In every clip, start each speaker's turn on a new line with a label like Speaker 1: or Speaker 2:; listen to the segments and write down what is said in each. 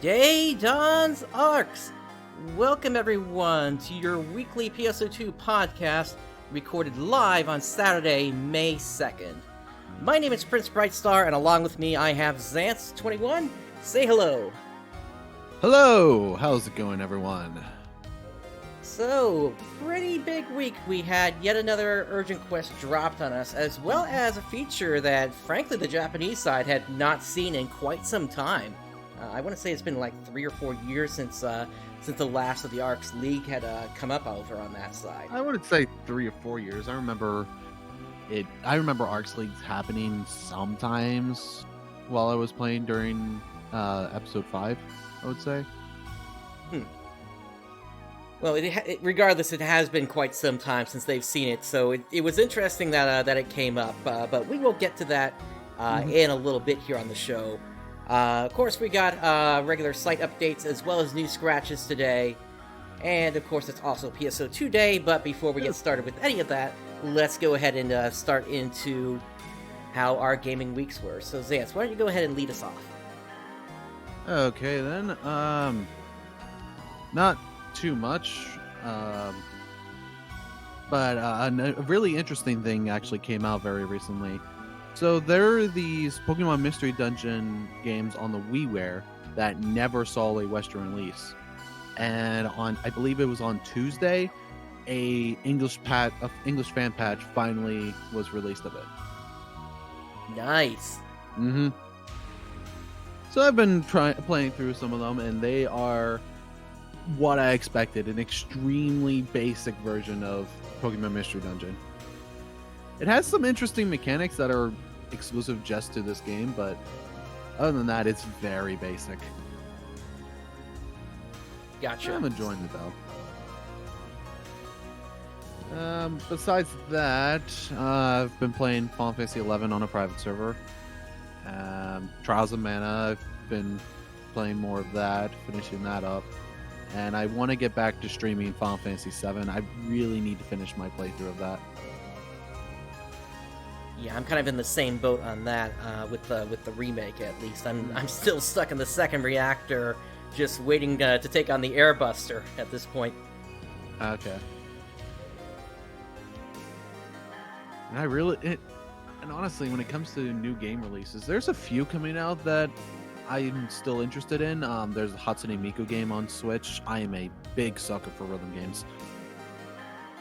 Speaker 1: Day Dawns ARKS! Welcome everyone to your weekly PSO2 podcast, recorded live on Saturday, May 2nd. My name is PrinceBrightstar, and along with me I have Zance21. Say hello!
Speaker 2: Hello! How's it going, everyone?
Speaker 1: So, pretty big week. We had yet another urgent quest dropped on us, as well as a feature that, frankly, the Japanese side had not seen in quite some time. I want to say it's been like 3 or 4 years since the last of the ARKS League had come up over on that side.
Speaker 2: I wouldn't say 3 or 4 years. I remember ARKS Leagues happening sometimes while I was playing during episode 5, I would say.
Speaker 1: Well, regardless, it has been quite some time since they've seen it, so it was interesting that it came up, but we will get to that in a little bit here on the show. Of course, we got regular site updates as well as new scratches today, and of course, it's also PSO2 Day, but before we get started with any of that, let's go ahead and start into how our gaming weeks were. So, Zance, why don't you go ahead and lead us off?
Speaker 2: Okay, then. Not too much, but a really interesting thing actually came out very recently. So there are these Pokemon Mystery Dungeon games on the WiiWare that never saw a Western release, and I believe it was on Tuesday, a English fan patch finally was released of it.
Speaker 1: Nice.
Speaker 2: So I've been playing through some of them, and they are what I expected, an extremely basic version of Pokemon Mystery Dungeon. It has some interesting mechanics that are exclusive just to this game, but other than that, it's very basic.
Speaker 1: Gotcha.
Speaker 2: I'm enjoying it though. Besides that, I've been playing Final Fantasy 11 on a private server. Trials of Mana, I've been playing more of that, finishing that up. And I want to get back to streaming Final Fantasy 7. I really need to finish my playthrough of that.
Speaker 1: Yeah, I'm kind of in the same boat on that with the remake. At least I'm still stuck in the second reactor, just waiting to take on the Airbuster at this point.
Speaker 2: Okay. And honestly, when it comes to new game releases, there's a few coming out that I'm still interested in. There's a Hatsune Miku game on Switch. I am a big sucker for rhythm games.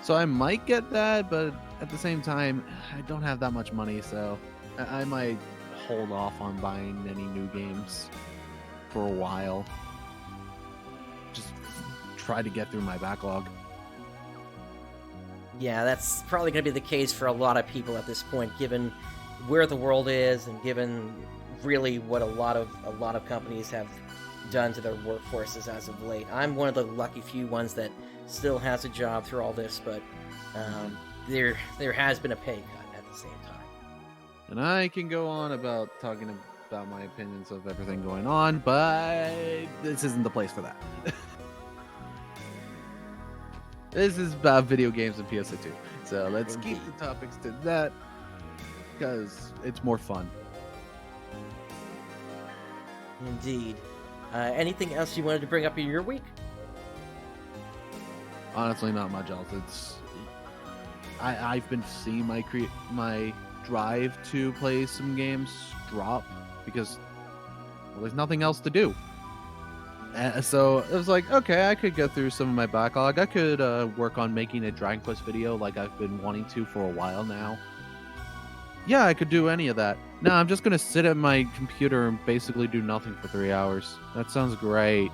Speaker 2: So I might get that, but at the same time, I don't have that much money, so I might hold off on buying any new games for a while. Just try to get through my backlog.
Speaker 1: Yeah, that's probably going to be the case for a lot of people at this point, given where the world is and given really what a lot of companies have done to their workforces as of late. I'm one of the lucky few ones that still has a job through all this, but there has been a pay cut at the same time.
Speaker 2: And I can go on about talking about my opinions of everything going on, but this isn't the place for that. This is about video games and PSO2. So let's keep the topics to that, because it's more fun.
Speaker 1: Indeed. Anything else you wanted to bring up in your week?
Speaker 2: Honestly, not much else. I've been seeing my drive to play some games drop because there's nothing else to do. So it was like, okay, I could go through some of my backlog. I could work on making a Dragon Quest video like I've been wanting to for a while now. Yeah, I could do any of that. No, I'm just going to sit at my computer and basically do nothing for 3 hours. That sounds great.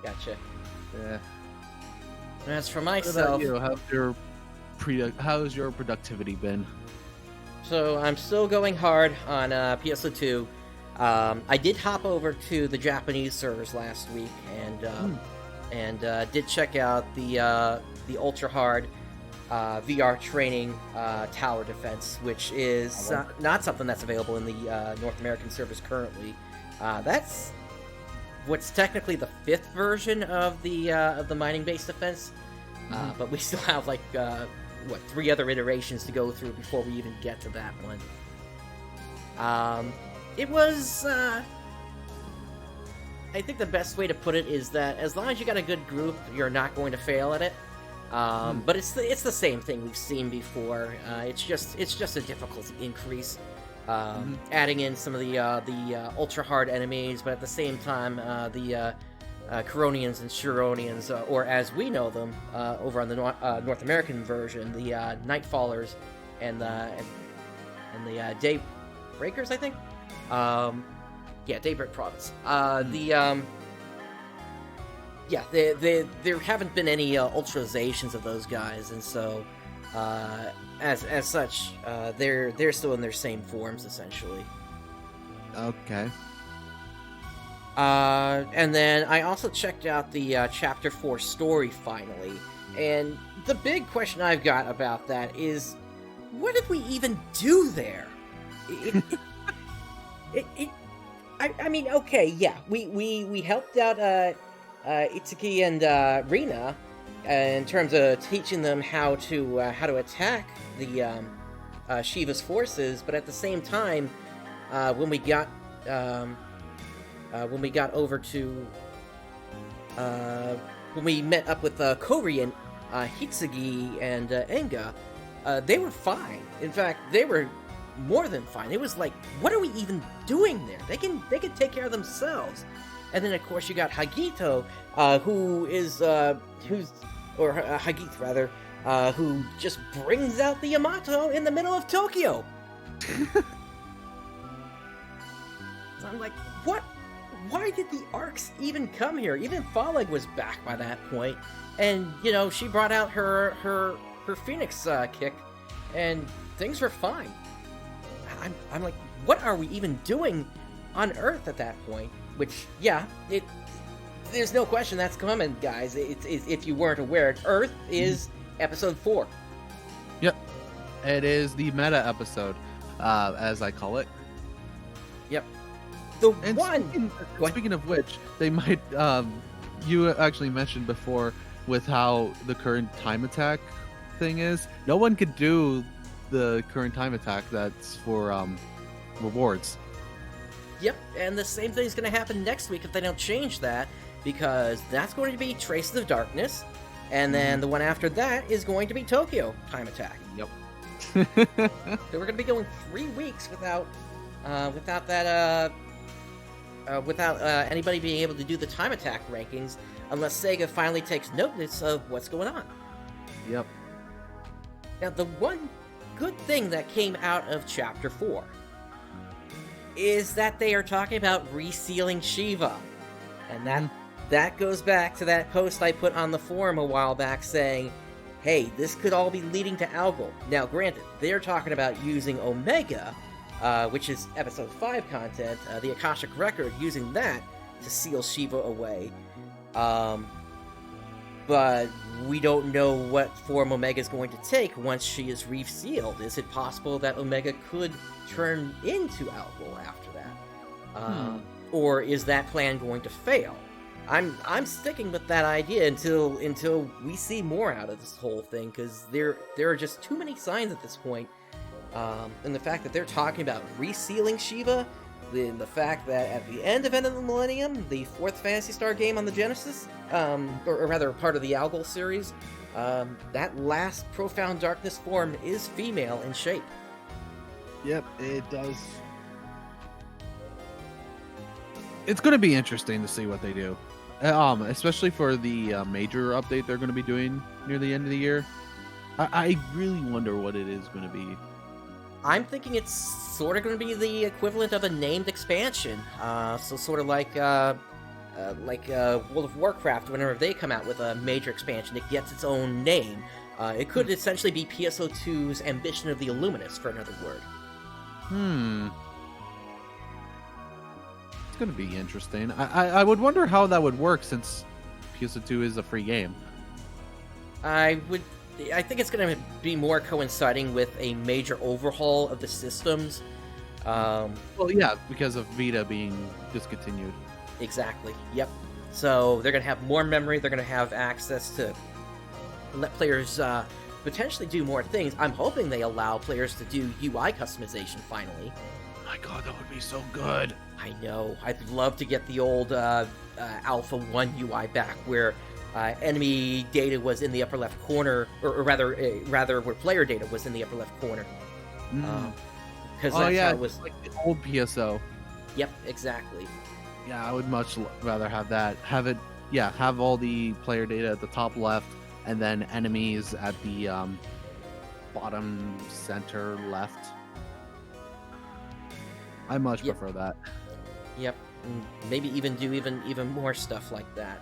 Speaker 1: Gotcha.
Speaker 2: Yeah.
Speaker 1: As for myself...
Speaker 2: How's your productivity been?
Speaker 1: So, I'm still going hard on PSO2. I did hop over to the Japanese servers last week and did check out the ultra hard VR training tower defense, which is not something that's available in the North American servers currently. That's what's technically the 5th version of the mining base defense, but we still have like 3 other iterations to go through before we even get to that one. It was I think the best way to put it is that as long as you got a good group, you're not going to fail at it. But it's the same thing we've seen before. It's just a difficulty increase. Adding in some of the ultra hard enemies, but at the same time, the Coronians and Shironians, or as we know them over on the North American version, the Nightfallers and the Daybreakers, I think. Daybreak Province. There haven't been any ultralizations of those guys, and so as such, they're still in their same forms essentially.
Speaker 2: Okay.
Speaker 1: And then I also checked out the Chapter 4 story finally, and the big question I've got about that is, what did we even do there? I mean, okay, yeah, we helped out Itsuki and Rina in terms of teaching them how to attack the Shiva's forces, but at the same time, when we got over to when we met up with Kori and Hitsugi and Enga, they were fine. In fact, they were more than fine. It was like, what are we even doing there? They can take care of themselves. And then of course you got Hagito, Hagith rather, who just brings out the Yamato in the middle of Tokyo. So I'm like, what? Why did the ARKS even come here? Even Faleg was back by that point, and she brought out her Phoenix kick, and things were fine. I'm like, what are we even doing on Earth at that point? Which, there's no question that's coming, guys. It's if you weren't aware, Earth is episode 4.
Speaker 2: Yep, it is the meta episode, as I call it.
Speaker 1: Yep.
Speaker 2: Speaking of which, they might. You actually mentioned before with how the current time attack thing is. No one could do the current time attack that's for rewards.
Speaker 1: Yep, and the same thing's going to happen next week if they don't change that, because that's going to be Traces of Darkness, and then the one after that is going to be Tokyo time attack.
Speaker 2: Yep.
Speaker 1: So we're going to be going 3 weeks without anybody being able to do the time attack rankings, unless Sega finally takes notice of what's going on.
Speaker 2: Yep.
Speaker 1: Now, the one good thing that came out of Chapter 4 is that they are talking about resealing Shiva. And that goes back to that post I put on the forum a while back saying, hey, this could all be leading to Algol. Now, granted, they're talking about using Omega, which is Episode 5 content, the Akashic Record, using that to seal Shiva away. But we don't know what form Omega is going to take once she is resealed. Is it possible that Omega could turn into Algol after that? Or is that plan going to fail? I'm sticking with that idea until we see more out of this whole thing, because there are just too many signs at this point. And the fact that they're talking about resealing Shiva, the fact that at the end of End of the Millennium, the 4th Phantasy Star game on the Genesis, or rather part of the Algol series, that last Profound Darkness form is female in shape.
Speaker 2: Yep, it does. It's going to be interesting to see what they do, especially for the major update they're going to be doing near the end of the year. I really wonder what it is going to be.
Speaker 1: I'm thinking it's sort of going to be the equivalent of a named expansion. So sort of like World of Warcraft, whenever they come out with a major expansion, it gets its own name. It could essentially be PSO2's Ambition of the Illuminous, for another word.
Speaker 2: It's going to be interesting. I would wonder how that would work, since PSO2 is a free game.
Speaker 1: I think it's going to be more coinciding with a major overhaul of the systems.
Speaker 2: Well, yeah, because of Vita being discontinued.
Speaker 1: Exactly, yep. So they're going to have more memory, they're going to have access to let players potentially do more things. I'm hoping they allow players to do UI customization finally.
Speaker 2: my god, that would be so good.
Speaker 1: I know. I'd love to get the old Alpha 1 UI back where enemy data was in the upper left corner, or rather where player data was in the upper left corner. Because that's how it was
Speaker 2: like the old PSO.
Speaker 1: Yep, exactly.
Speaker 2: Yeah, I would much rather have that. Have all the player data at the top left, and then enemies at the bottom center left. I much prefer that.
Speaker 1: Yep, maybe even do even more stuff like that.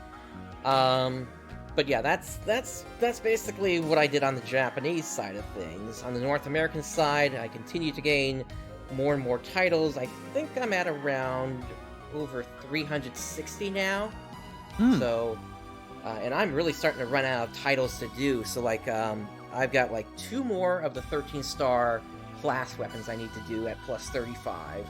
Speaker 1: But yeah, that's basically what I did on the Japanese side of things. On the North American side, I continue to gain more and more titles. I think I'm at around over 360 now. So, and I'm really starting to run out of titles to do. So like, I've got like 2 more of the 13-star class weapons I need to do at plus 35.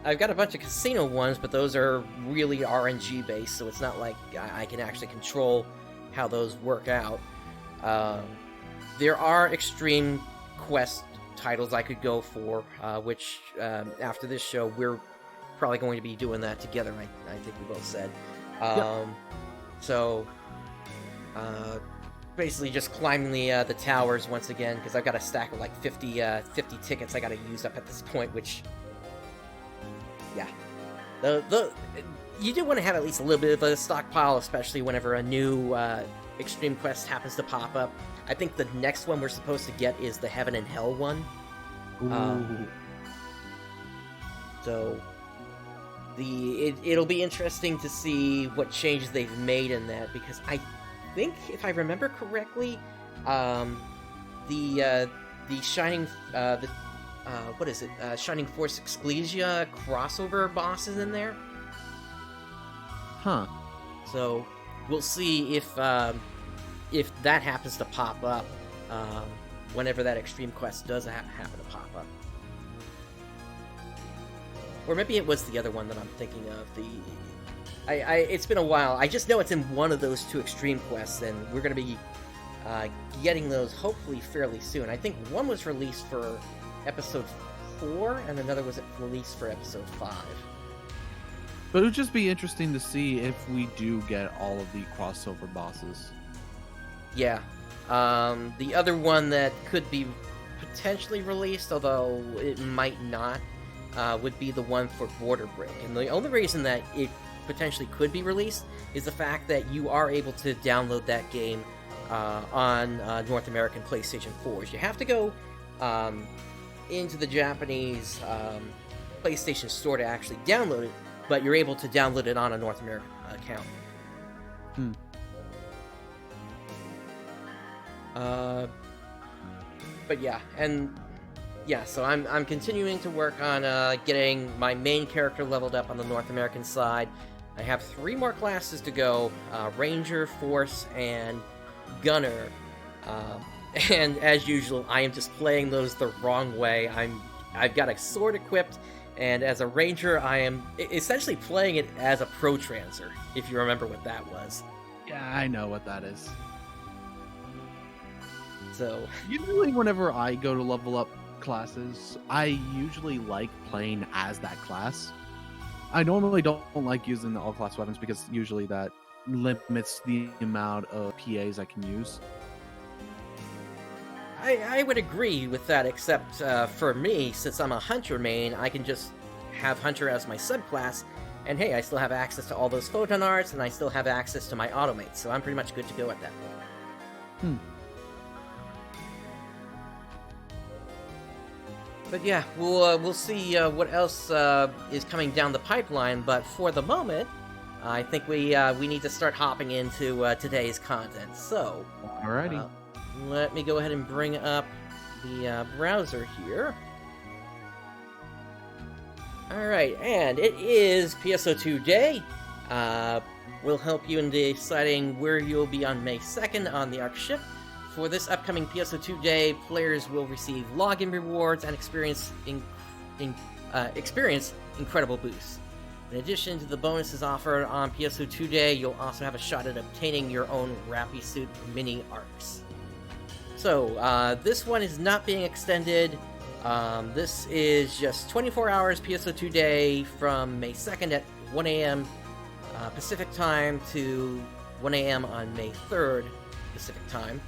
Speaker 1: I've got a bunch of casino ones, but those are really RNG based, so it's not like I can actually control how those work out. There are extreme quest titles I could go for, which after this show we're probably going to be doing that together. I think we both said. So basically just climbing the towers once again, because I've got a stack of like 50 tickets I got to use up at this point, which. Yeah, you do want to have at least a little bit of a stockpile, especially whenever a new extreme quest happens to pop up. I think the next one we're supposed to get is the Heaven and Hell one. So it'll be interesting to see what changes they've made in that, because I think, if I remember correctly, the Shining what is it? Shining Force Exclesia crossover boss is in there. So we'll see if that happens to pop up whenever that extreme quest does happen to pop up. Or maybe it was the other one that I'm thinking of. It's been a while. I just know it's in one of those 2 extreme quests, and we're going to be getting those hopefully fairly soon. I think one was released for episode 4, and another was released for episode 5.
Speaker 2: But it would just be interesting to see if we do get all of the crossover bosses. Yeah.
Speaker 1: The other one that could be potentially released, although it might not, would be the one for Border Break. And the only reason that it potentially could be released is the fact that you are able to download that game on North American PlayStation 4s. You have to go into the Japanese PlayStation Store to actually download it, but you're able to download it on a North American account. But yeah, so I'm continuing to work on getting my main character leveled up on the North American side. I have 3 more classes to go: Ranger, Force, and Gunner. And as usual, I am just playing those the wrong way. I've got a sword equipped, and as a ranger, I am essentially playing it as a pro-transer, if you remember what that was.
Speaker 2: Yeah, I know what that is.
Speaker 1: So
Speaker 2: usually whenever I go to level up classes, I usually like playing as that class. I normally don't like using the all-class weapons because usually that limits the amount of PAs I can use.
Speaker 1: I would agree with that, except for me, since I'm a Hunter main, I can just have Hunter as my subclass, and hey, I still have access to all those photon arts, and I still have access to my automates, so I'm pretty much good to go at that point. But yeah, we'll see what else is coming down the pipeline, but for the moment, I think we need to start hopping into today's content. So,
Speaker 2: alrighty.
Speaker 1: Let me go ahead and bring up the browser here. Alright, and it is PSO2 Day. We'll help you in deciding where you'll be on May 2nd on the ARK ship. For this upcoming PSO2 Day, players will receive login rewards and experience incredible boosts. In addition to the bonuses offered on PSO2 Day, you'll also have a shot at obtaining your own Rappy Suit mini ARKs. So, this one is not being extended This is just 24 hours PSO2 day from May 2nd at 1 a.m. Pacific time to 1 a.m. on May 3rd Pacific time.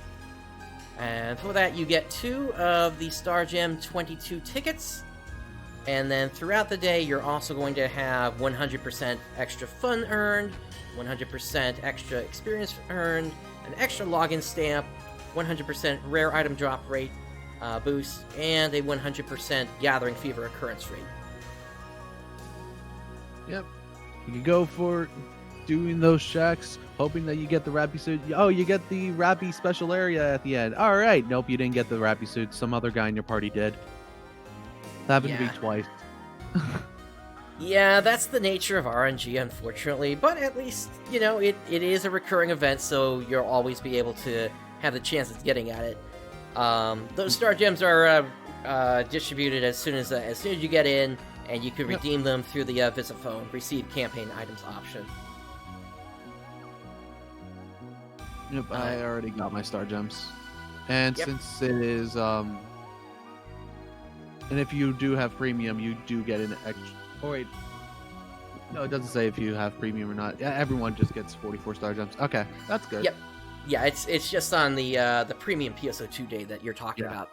Speaker 1: And for that, you get 2 of the Star Gem 22 tickets. And then throughout the day, you're also going to have 100% extra fun earned, 100% extra experience earned, an extra login stamp, 100% rare item drop rate boost, and a 100% gathering fever occurrence rate.
Speaker 2: Yep. You can go for doing those checks, hoping that you get the Rappy suit. Oh, you get the Rappy special area at the end. All right. Nope, you didn't get the Rappy suit. Some other guy in your party did. Happened to be twice.
Speaker 1: Yeah, that's the nature of RNG, unfortunately. But at least, you know, it is a recurring event, so you'll always be able to have the chance of getting at it. Those Star Gems are distributed as soon as you get in, and you can redeem them through the Visit Phone Receive Campaign Items option.
Speaker 2: Yep, I already got my Star Gems. And since it is, and if you do have premium, you do get an extra. Oh wait, no, it doesn't say if you have premium or not. Yeah, everyone just gets 44 Star Gems. Okay, that's good.
Speaker 1: Yep. Yeah, it's just on the premium PSO2 day that you're talking about.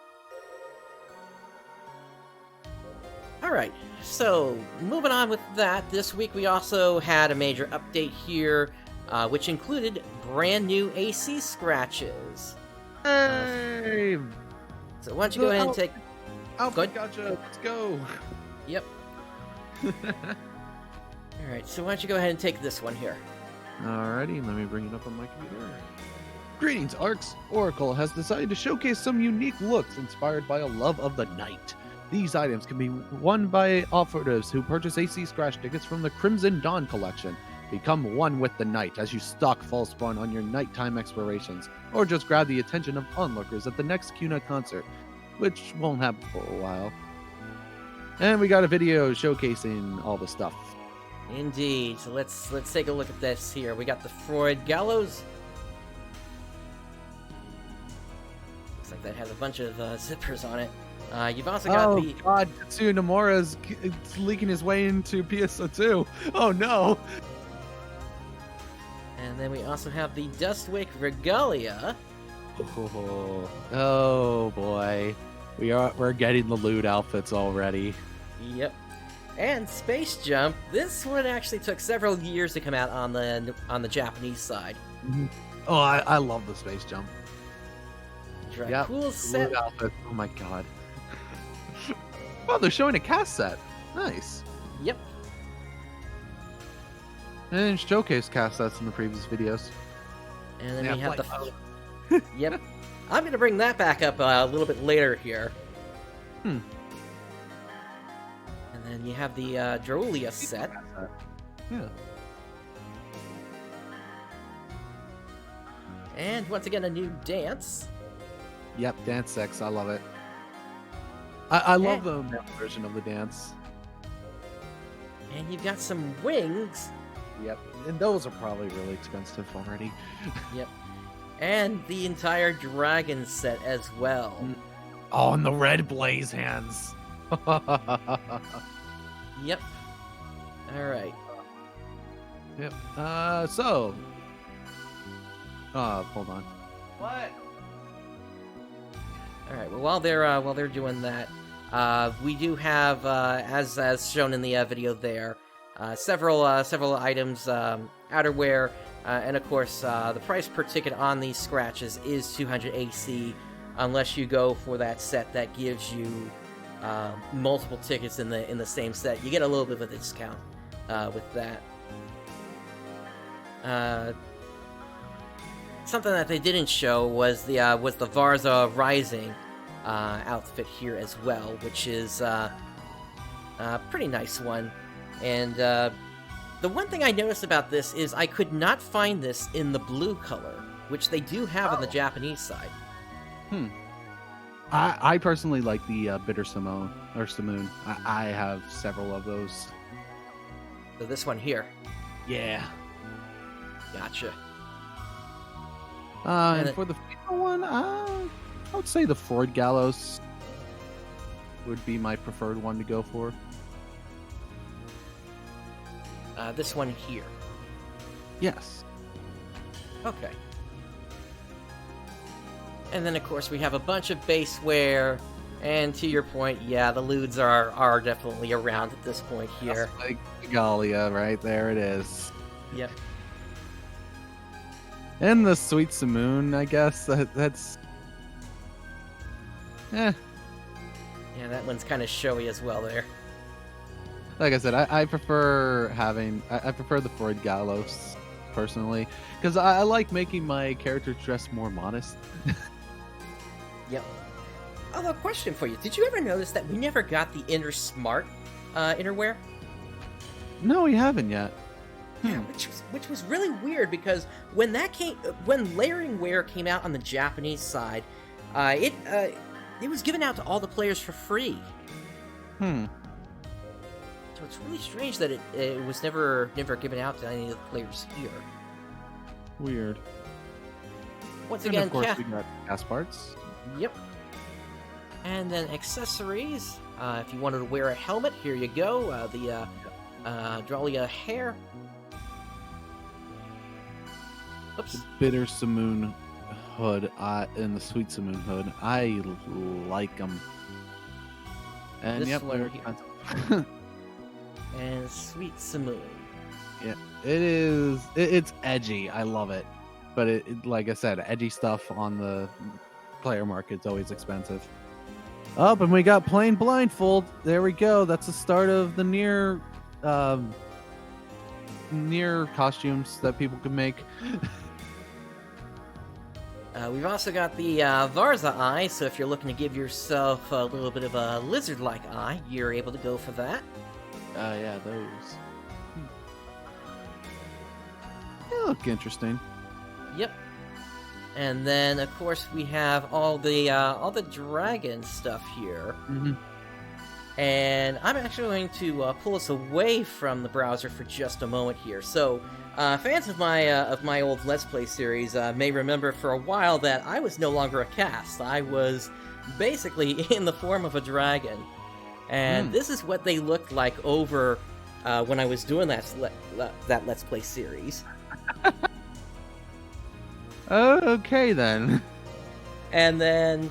Speaker 1: All right, so moving on with that, this week we also had a major update here, which included brand new AC scratches.
Speaker 2: Hey!
Speaker 1: So why don't you go ahead and take...
Speaker 2: Gotcha. Let's go.
Speaker 1: Yep. All right, so why don't you go ahead and take this one here.
Speaker 2: Alrighty, let me bring it up on my computer. Greetings, ARKS. Oracle has decided to showcase some unique looks inspired by a love of the night. These items can be won by operatives who purchase AC scratch tickets from the Crimson Dawn collection. Become one with the night as you stalk False Spawn on your nighttime explorations, or just grab the attention of onlookers at the next QNUT concert, which won't happen for a while. And we got a video showcasing all the stuff.
Speaker 1: Indeed. So let's take a look at this here. We got the Freud Gallows. Looks like that has a bunch of zippers on it. You've also got the...
Speaker 2: Oh god, Tetsuya Nomura's leaking his way into PSO2. Oh no!
Speaker 1: And then we also have the Dustwick Regalia.
Speaker 2: Oh boy. We're getting the loot outfits already.
Speaker 1: Yep. And Space Jump. This one actually took several years to come out on the Japanese side.
Speaker 2: Mm-hmm. Oh, I love the Space Jump.
Speaker 1: Right. Cool set.
Speaker 2: Loot outfits. Oh my god. Oh, they're showing a cast set. Nice.
Speaker 1: Yep.
Speaker 2: They didn't showcase cast sets in the previous videos.
Speaker 1: And then we have the... Yep. I'm going to bring that back up a little bit later here. And then you have the Drolia set.
Speaker 2: Yeah.
Speaker 1: And once again, a new dance.
Speaker 2: Yep, dance sex. I love it. I love the male version of the dance.
Speaker 1: And you've got some wings.
Speaker 2: Yep, and those are probably really expensive already.
Speaker 1: Yep. And the entire dragon set as well.
Speaker 2: Oh, and the red blaze hands.
Speaker 1: Yep. All right.
Speaker 2: Yep. Hold on. What?
Speaker 1: All right. Well, while they're doing that, we do have, as shown in the video there, several items, outerwear, and of course, the price per ticket on these scratches is 200 AC, unless you go for that set that gives you multiple tickets in the same set. You get a little bit of a discount with that. Something that they didn't show was the Varza Rising outfit here as well, which is a pretty nice one. And the one thing I noticed about this is I could not find this in the blue color, which they do have on the Japanese side.
Speaker 2: I personally like the Bitter Simone or Simoon. I have several of those.
Speaker 1: So this one here.
Speaker 2: Yeah.
Speaker 1: Gotcha.
Speaker 2: And for the female one, I would say the Ford Gallows. would be my preferred one to go for.
Speaker 1: This one here.
Speaker 2: Yes.
Speaker 1: Okay. And then, of course, we have a bunch of baseware. And to your point, yeah, the lewds are definitely around at this point here.
Speaker 2: That's like Galia, right there it is.
Speaker 1: Yep.
Speaker 2: And the Sweet Simoon, I guess. That's... Eh.
Speaker 1: Yeah, that one's kind of showy as well there.
Speaker 2: Like I said, I prefer having... I prefer the Freud Gallos, personally. Because I like making my character dress more modest.
Speaker 1: Yep. Although, question for you. Did you ever notice that we never got the Inner Smart innerwear?
Speaker 2: No, we haven't yet.
Speaker 1: Yeah, which was really weird because when layering wear came out on the Japanese side, it was given out to all the players for free.
Speaker 2: So
Speaker 1: it's really strange that it was never given out to any of the players here.
Speaker 2: Weird.
Speaker 1: Once
Speaker 2: And
Speaker 1: again,
Speaker 2: of course we got gas parts.
Speaker 1: Yep. And then accessories. If you wanted to wear a helmet, here you go. The Drawlia hair. Oops.
Speaker 2: The Bitter Simoon hood and the Sweet Simoon hood. I like them. And
Speaker 1: This
Speaker 2: yep,
Speaker 1: one
Speaker 2: they're
Speaker 1: here.
Speaker 2: expensive.
Speaker 1: And Sweet Simoon.
Speaker 2: Yeah, it is. It's edgy. I love it. But it, like I said, edgy stuff on the player market's always expensive. Oh, and we got plain blindfold. There we go. That's the start of the near costumes that people can make.
Speaker 1: We've also got the Varza eye, so if you're looking to give yourself a little bit of a lizard-like eye, you're able to go for that.
Speaker 2: Yeah, those. They look interesting.
Speaker 1: Yep. And then, of course, we have all the dragon stuff here.
Speaker 2: Mm-hmm.
Speaker 1: And I'm actually going to pull us away from the browser for just a moment here. So, fans of my old Let's Play series may remember for a while that I was no longer a cast. I was basically in the form of a dragon. And this is what they looked like over when I was doing that Let's Play series.
Speaker 2: Okay, then.
Speaker 1: And then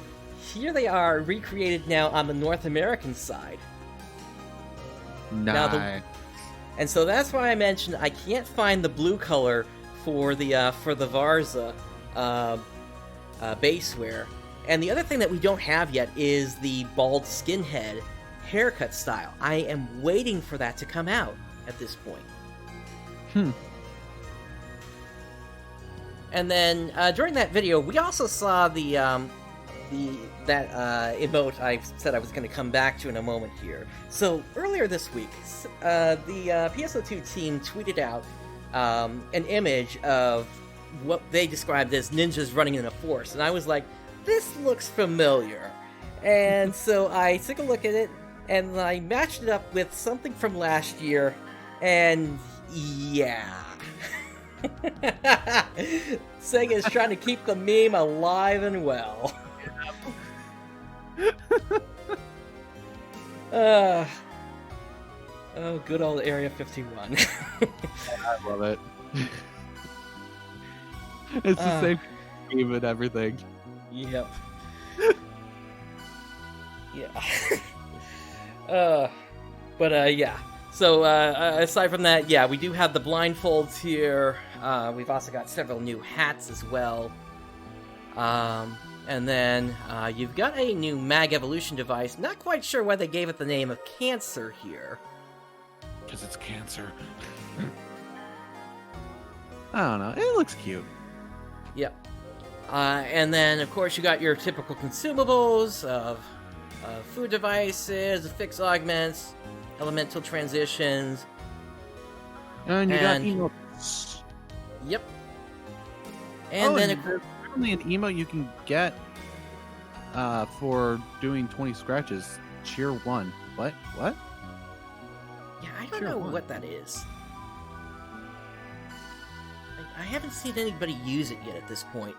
Speaker 1: here they are, recreated now on the North American side.
Speaker 2: Nice.
Speaker 1: And so that's why I mentioned I can't find the blue color for the Varza baseware. And the other thing that we don't have yet is the bald skinhead haircut style. I am waiting for that to come out at this point. And then during that video, we also saw that emote I said I was going to come back to in a moment here. So earlier this week, the PSO2 team tweeted out an image of what they described as ninjas running in a forest, and I was like, this looks familiar. And so I took a look at it, and I matched it up with something from last year, and yeah. Sega is trying to keep the meme alive and well. Oh, good old Area 51.
Speaker 2: I love it. It's the same game and everything.
Speaker 1: Yep. Yeah. Yeah. So, aside from that, yeah, we do have the blindfolds here. We've also got several new hats as well. And then, you've got a new Mag Evolution device. Not quite sure why they gave it the name of Cancer here.
Speaker 2: Because it's cancer. I don't know. It looks cute.
Speaker 1: Yep. And then, of course, you got your typical consumables of food devices, fix augments, elemental transitions.
Speaker 2: And you got emotes.
Speaker 1: Yep. And then
Speaker 2: there's only an emote you can get for doing 20 scratches. Cheer 1. What?
Speaker 1: Yeah, I don't know what that is. I haven't seen anybody use it yet at this point.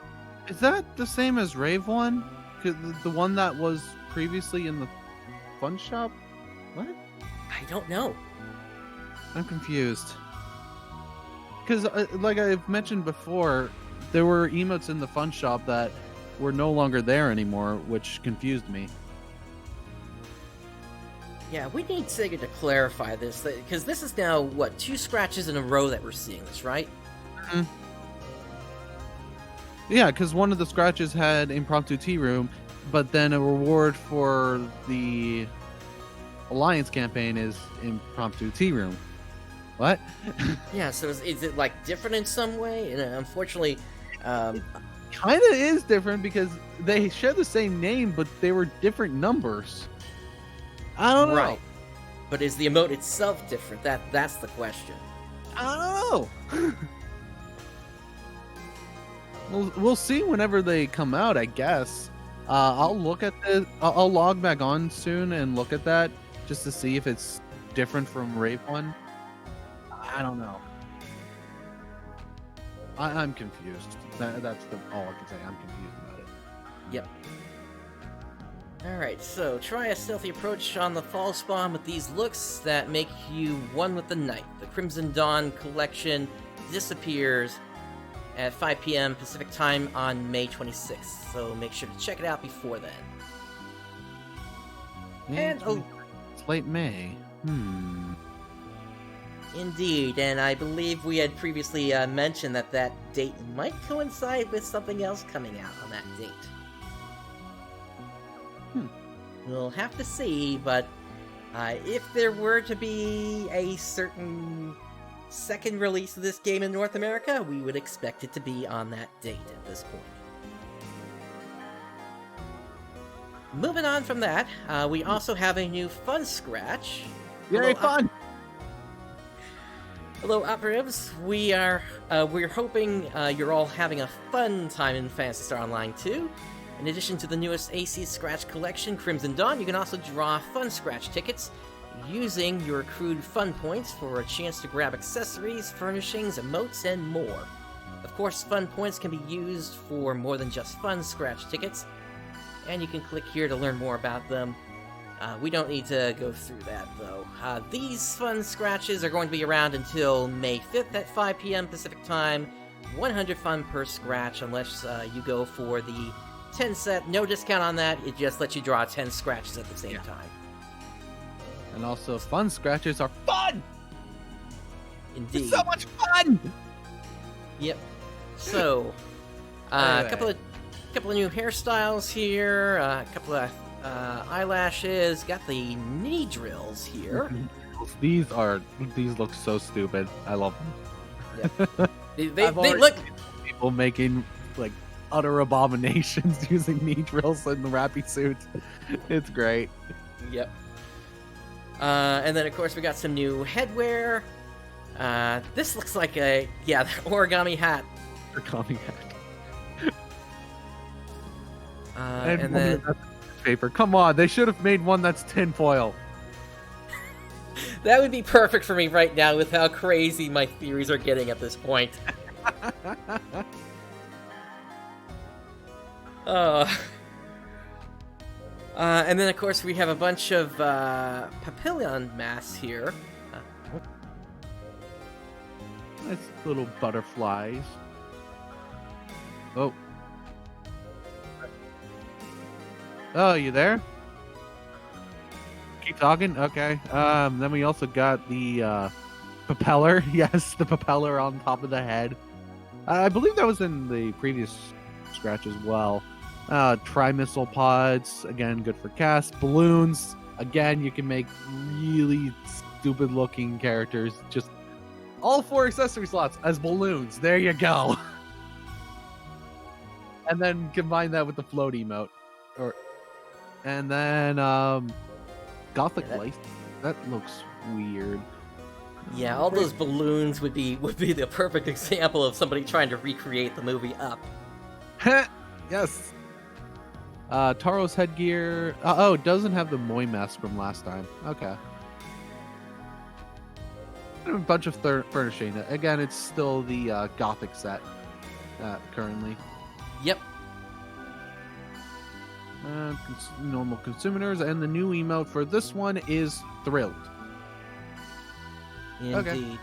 Speaker 2: Is that the same as Rave 1? The one that was previously in the fun shop? What?
Speaker 1: I don't know.
Speaker 2: I'm confused. Because, like I've mentioned before, there were emotes in the fun shop that were no longer there anymore, which confused me.
Speaker 1: Yeah, we need Sega to clarify this, because this is now, what, 2 scratches in a row that we're seeing this, right?
Speaker 2: Mm-hmm. Yeah, because one of the scratches had Impromptu Tea Room, but then a reward for the Alliance campaign is Impromptu Tea Room. What?
Speaker 1: Yeah, so is it, like, different in some way? And unfortunately,
Speaker 2: Kind of is different because they share the same name, but they were different numbers. I don't know.
Speaker 1: Right. But is the emote itself different? That's the question.
Speaker 2: I don't know. We'll see whenever they come out, I guess. I'll look at this. I'll log back on soon and look at that just to see if it's different from Rave 1. I don't know. I'm confused. That's all I can say. I'm confused about it.
Speaker 1: Yep. Alright, so try a stealthy approach on the fall spawn with these looks that make you one with the night. The Crimson Dawn collection disappears at 5 p.m. Pacific time on May 26th, so make sure to check it out before then. And
Speaker 2: it's late May.
Speaker 1: Indeed, and I believe we had previously mentioned that date might coincide with something else coming out on that date. We'll have to see, but if there were to be a certain second release of this game in North America, we would expect it to be on that date at this point. Moving on from that, we also have a new fun scratch.
Speaker 2: Yay, fun!
Speaker 1: Hello, operatives. We're hoping you're all having a fun time in Phantasy Star Online 2. In addition to the newest AC Scratch collection, Crimson Dawn, you can also draw fun scratch tickets using your accrued fun points for a chance to grab accessories, furnishings, emotes, and more. Of course, fun points can be used for more than just fun scratch tickets, and you can click here to learn more about them. We don't need to go through that, though. These fun scratches are going to be around until May 5th at 5 p.m. Pacific Time. 100 fun per scratch, unless you go for the 10 set. No discount on that. It just lets you draw 10 scratches at the same time.
Speaker 2: And also, fun scratches are fun!
Speaker 1: Indeed.
Speaker 2: It's so much fun!
Speaker 1: Yep. So, a couple of new hairstyles here, a couple of eyelashes, got the knee drills here.
Speaker 2: These look so stupid. I love them.
Speaker 1: Yep. they look...
Speaker 2: People making, like, utter abominations using knee drills in the Rappy suit. It's great.
Speaker 1: Yep. And then, of course, we got some new headwear. This looks like the origami hat.
Speaker 2: Origami hat.
Speaker 1: And then...
Speaker 2: paper. Come on, they should have made one that's tinfoil.
Speaker 1: That would be perfect for me right now with how crazy my theories are getting at this point. And then, of course, we have a bunch of papillon masks here.
Speaker 2: Nice little butterflies. Oh. Oh, you there? Keep talking? Okay. Then we also got the propeller. Yes, the propeller on top of the head. I believe that was in the previous scratch as well. Tri-missile pods, again, good for cast. Balloons, again, you can make really stupid looking characters. Just all 4 accessory slots as balloons. There you go. And then combine that with the float emote. And then Gothic Life. That looks weird.
Speaker 1: Yeah, all those balloons would be the perfect example of somebody trying to recreate the movie Up.
Speaker 2: Yes. Taro's headgear. Oh, it doesn't have the Moy mask from last time. Okay. And a bunch of furnishing. Again, it's still the Gothic set currently.
Speaker 1: Yep.
Speaker 2: Normal consumers, and the new emote for this one is thrilled.
Speaker 1: Indeed.
Speaker 2: Okay.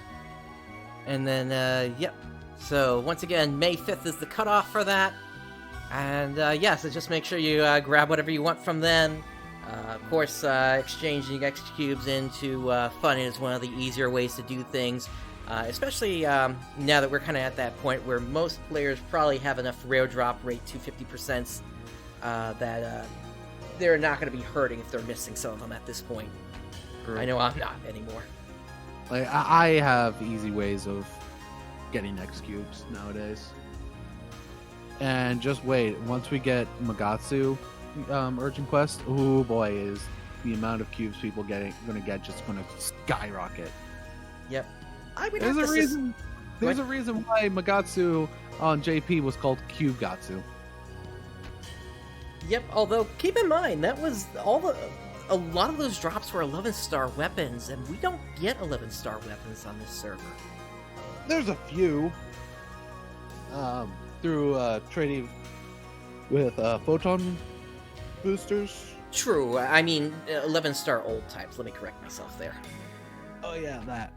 Speaker 1: And then, yep. So once again, May 5th is the cutoff for that. And yeah, so just make sure you grab whatever you want from them. Of course, exchanging X cubes into fun is one of the easier ways to do things. Especially now that we're kind of at that point where most players probably have enough rare drop rate to 50% that they're not going to be hurting if they're missing some of them at this point.
Speaker 2: True.
Speaker 1: I know I'm not anymore.
Speaker 2: Like, I have easy ways of getting X cubes nowadays. And just wait, once we get Magatsu urgent quest, oh boy, is the amount of cubes people going to get just going to skyrocket.
Speaker 1: Yep. I would
Speaker 2: There's
Speaker 1: have
Speaker 2: a
Speaker 1: to
Speaker 2: reason. There's a reason why Magatsu on JP was called Cubegatsu.
Speaker 1: Yep, although keep in mind that was a lot of those drops were 11-star weapons, and we don't get 11-star weapons on this server.
Speaker 2: There's a few. Through trading with photon boosters.
Speaker 1: True, I mean 11-star old types. Let me correct myself there.
Speaker 2: Oh yeah, that.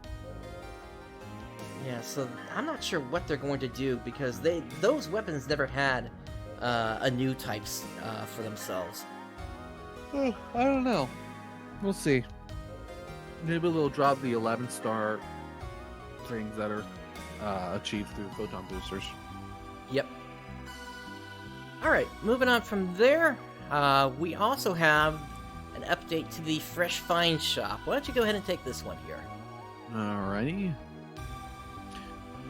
Speaker 1: Yeah, so I'm not sure what they're going to do because those weapons never had a new types for themselves.
Speaker 2: Oh, I don't know. We'll see. Maybe they'll drop the 11-star things that are achieved through photon boosters.
Speaker 1: Yep. Alright, moving on from there, we also have an update to the Fresh Find Shop. Why don't you go ahead and take this one here?
Speaker 2: Alrighty.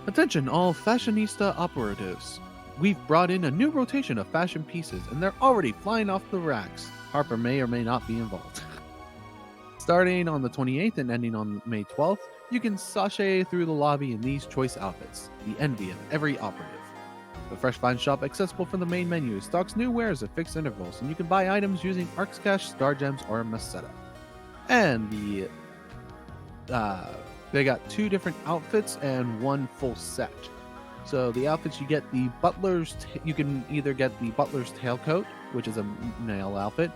Speaker 2: Attention all fashionista operatives. We've brought in a new rotation of fashion pieces and they're already flying off the racks. Harper may or may not be involved. Starting on the 28th and ending on May 12th, you can sashay through the lobby in these choice outfits, the envy of every operative. The Fresh Find Shop, accessible from the main menu, stocks new wares at fixed intervals, and you can buy items using ARKS Cash, Star Gems, or Meseta. And they got 2 different outfits and 1 full set. So the outfits you get you can either get the butler's tailcoat, which is a male outfit,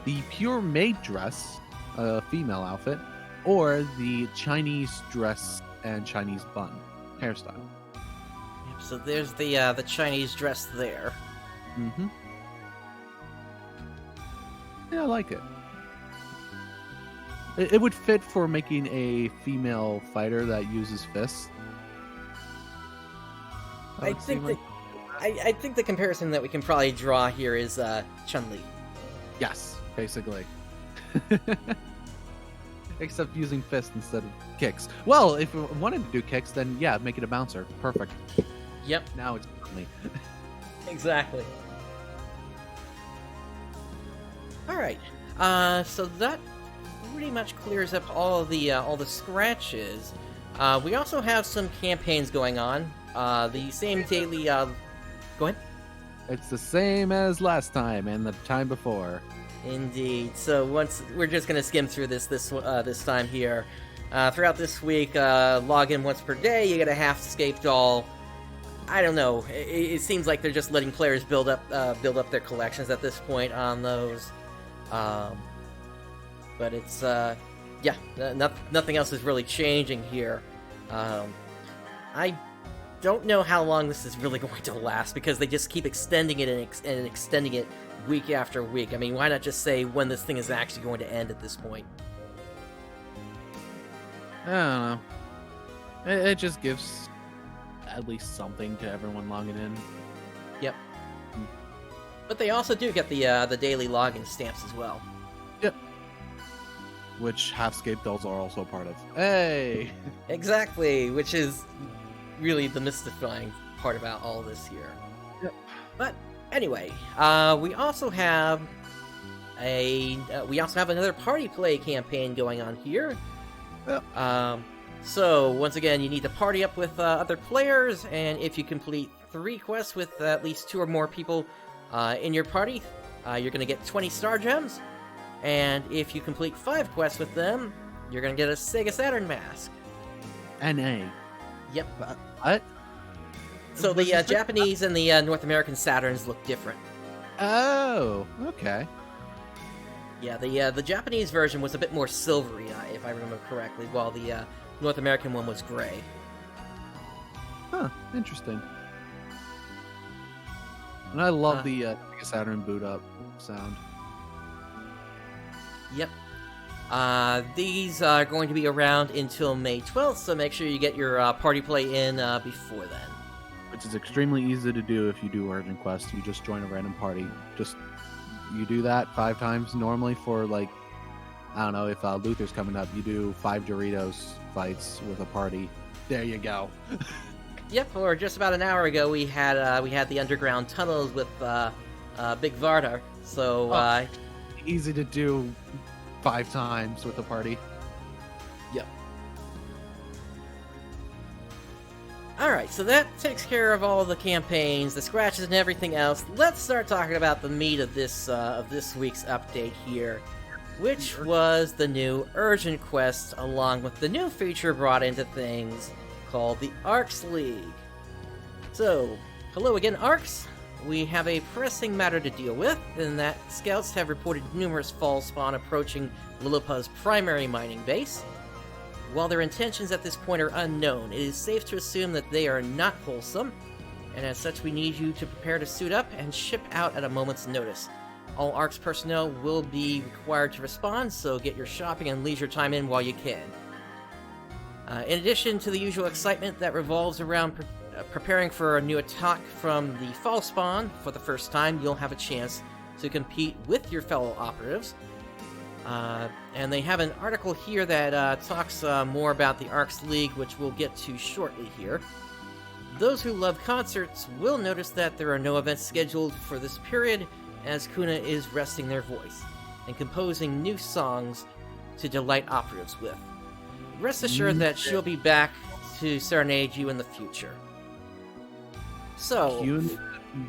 Speaker 2: the pure maid dress, a female outfit, or the Chinese dress and Chinese bun hairstyle.
Speaker 1: Yep, so there's the Chinese dress there.
Speaker 2: Mm-hmm. Yeah, I like it. It would fit for making a female fighter that uses fists.
Speaker 1: I think the comparison that we can probably draw here is Chun-Li.
Speaker 2: Yes, basically. Except using fists instead of kicks. Well, if we wanted to do kicks, then yeah, make it a bouncer. Perfect.
Speaker 1: Yep.
Speaker 2: Now it's Chun-Li.
Speaker 1: Exactly. Alright. So that pretty much clears up all the scratches. We also have some campaigns going on. The same daily go ahead.
Speaker 2: It's the same as last time and the time before.
Speaker 1: Indeed. So we're just gonna skim through this time here. Throughout this week, log in once per day. You get a half-escape doll. I don't know. It seems like they're just letting players build up their collections at this point on those. But it's yeah, nothing else is really changing here. I don't know how long this is really going to last because they just keep extending it and extending it week after week. I mean, why not just say when this thing is actually going to end at this point?
Speaker 2: I don't know. It just gives at least something to everyone logging in.
Speaker 1: Yep. But they also do get the daily login stamps as well.
Speaker 2: Yep. Which half-scape dolls are also part of. Hey!
Speaker 1: Exactly, which is really the mystifying part about all this here.
Speaker 2: Yep.
Speaker 1: But anyway, we also have another party play campaign going on here.
Speaker 2: Yep.
Speaker 1: So once again, you need to party up with other players, and if you complete 3 quests with at least 2 or more people in your party, you're going to get 20 Star Gems. And if you complete 5 quests with them, you're going to get a Sega Saturn mask.
Speaker 2: NA.
Speaker 1: Yep.
Speaker 2: What?
Speaker 1: So the Japanese and the North American Saturns look different.
Speaker 2: Oh, okay.
Speaker 1: Yeah, the Japanese version was a bit more silvery, if I remember correctly, while the North American one was gray.
Speaker 2: Huh, interesting. And I love the Sega Saturn boot up sound.
Speaker 1: Yep. These are going to be around until May 12th, so make sure you get your party play in before then.
Speaker 2: Which is extremely easy to do if you do Urgent Quest. You just join a random party. You do that 5 times normally for, like, I don't know, if Luther's coming up, you do 5 Doritos fights with a party. There you go.
Speaker 1: Yep, or just about an hour ago we had the underground tunnels with Big Vardar, so
Speaker 2: easy to do 5 times with a party.
Speaker 1: Yep. Alright, so that takes care of all the campaigns, the scratches, and everything else. Let's start talking about the meat of this week's update here, which was the new Urgent Quest, along with the new feature brought into things called the ARKS League. So, hello again, ARKS. We have a pressing matter to deal with, in that scouts have reported numerous fall spawn approaching Lillipu's primary mining base. While their intentions at this point are unknown, it is safe to assume that they are not wholesome, and as such we need you to prepare to suit up and ship out at a moment's notice. All ARKS personnel will be required to respond, so get your shopping and leisure time in while you can. In addition to the usual excitement that revolves around preparing for a new attack from the fall spawn, for the first time you'll have a chance to compete with your fellow operatives. And they have an article here that talks more about the ARKS League, which we'll get to shortly here. Those who love concerts will notice that there are no events scheduled for this period, as Kuna is resting their voice and composing new songs to delight operatives with. Rest assured that she'll be back to serenade you in the future. So,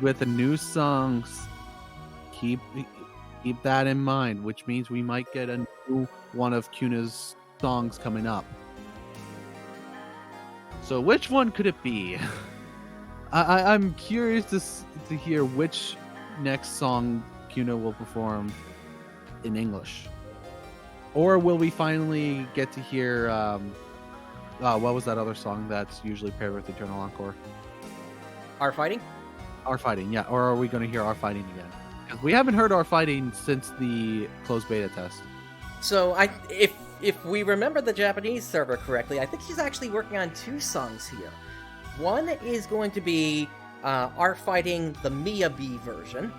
Speaker 2: with the new songs, keep that in mind, which means we might get a new one of Kuna's songs coming up. So which one could it be? I'm curious to hear which next song Kuna will perform in English. Or will we finally get to hear what was that other song that's usually paired with Eternal Encore?
Speaker 1: Our Fighting?
Speaker 2: Our Fighting, yeah. Or are we going to hear Our Fighting again? Because we haven't heard Our Fighting since the closed beta test.
Speaker 1: So if we remember the Japanese server correctly, I think she's actually working on 2 songs here. One is going to be Our Fighting, the Miyabi version.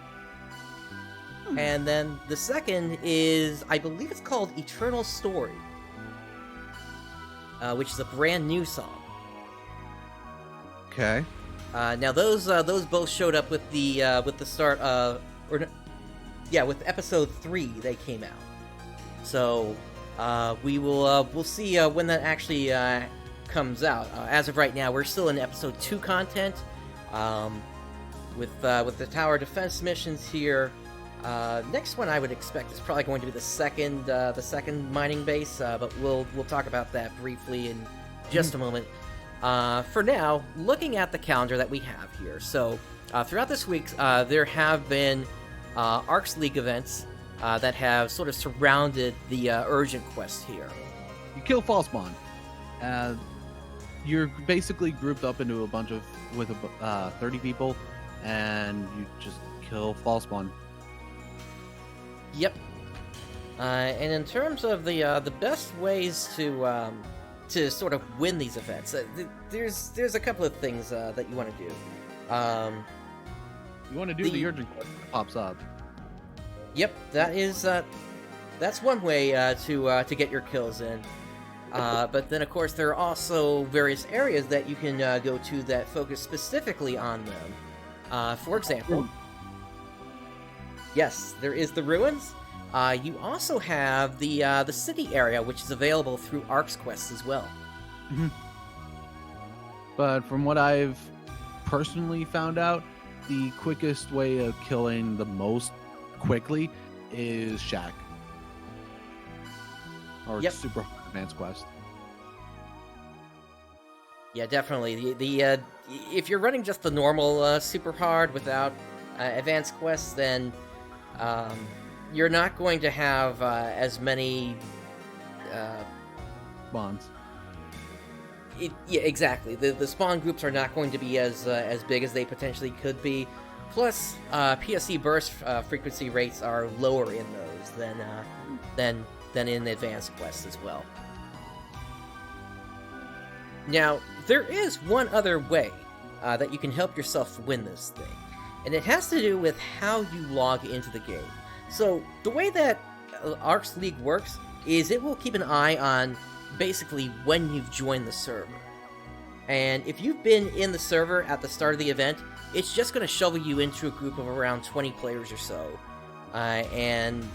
Speaker 1: And then the second is, I believe it's called Eternal Story, which is a brand new song.
Speaker 2: Okay.
Speaker 1: Now those both showed up with the start of, with episode 3 they came out. So we'll see when that actually comes out. As of right now, we're still in episode 2 content, with the tower defense missions here. Next one I would expect is probably going to be the second mining base, but we'll talk about that briefly in just a moment. For now, looking at the calendar that we have here, so throughout this week, there have been ARKS League events that have sort of surrounded the Urgent Quest here.
Speaker 2: You kill Falspawn. You're basically grouped up into a bunch of 30 people, and you just kill Falspawn.
Speaker 1: Yep. And in terms of the best ways to sort of win these events, there's a couple of things that you want to do.
Speaker 2: You want to do the Urgent Quest that pops up.
Speaker 1: Yep, that's one way to get your kills in. But then, of course, there are also various areas that you can go to that focus specifically on them. For example, yes, there is the ruins. You also have the city area, which is available through ARKS Quest as well.
Speaker 2: Mm-hmm. But from what I've personally found out, the quickest way of killing the most quickly is Shack. Or Super Advanced Quest. Yeah,
Speaker 1: definitely. The if you're running just the normal super hard without advanced quests, then you're not going to have as many.
Speaker 2: Spawns.
Speaker 1: Yeah, exactly. The spawn groups are not going to be as big as they potentially could be. Plus, PSC burst frequency rates are lower in those than in the advanced quests as well. Now, there is one other way that you can help yourself win this thing, and it has to do with how you log into the game. So, the way that ARKS League works is it will keep an eye on basically when you've joined the server. And if you've been in the server at the start of the event, it's just going to shovel you into a group of around 20 players or so. And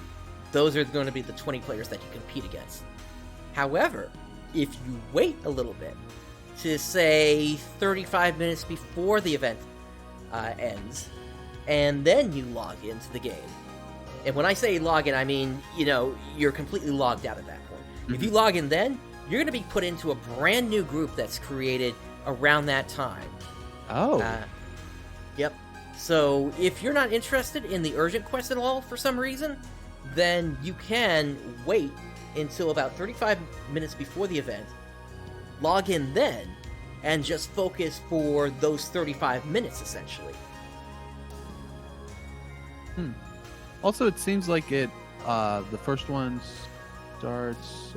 Speaker 1: those are going to be the 20 players that you compete against. However, if you wait a little bit, to say 35 minutes before the event ends, and then you log into the game. And when I say log in, I mean, you're completely logged out at that point. Mm-hmm. If you log in then, you're going to be put into a brand new group that's created around that time.
Speaker 2: Oh.
Speaker 1: Yep. So if you're not interested in the urgent quest at all for some reason, then you can wait until about 35 minutes before the event, log in then, and just focus for those 35 minutes, essentially.
Speaker 2: Also, it seems like the first one starts...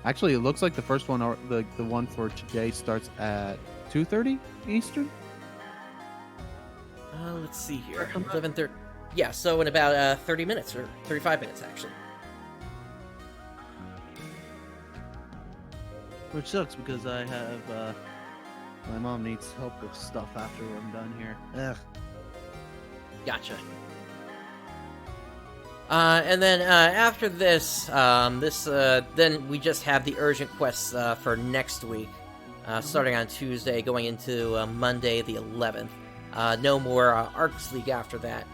Speaker 2: actually, it looks like the first one, or the one for today, starts at 2:30 Eastern?
Speaker 1: Let's see here. 11:30. Yeah, so in about 30 minutes, or 35 minutes, actually.
Speaker 2: Which sucks, because I have... my mom needs help with stuff after I'm done here. Ugh.
Speaker 1: Gotcha. And then after this, then we just have the urgent quests for next week, starting on Tuesday, going into Monday the 11th. No more ARKS League after that.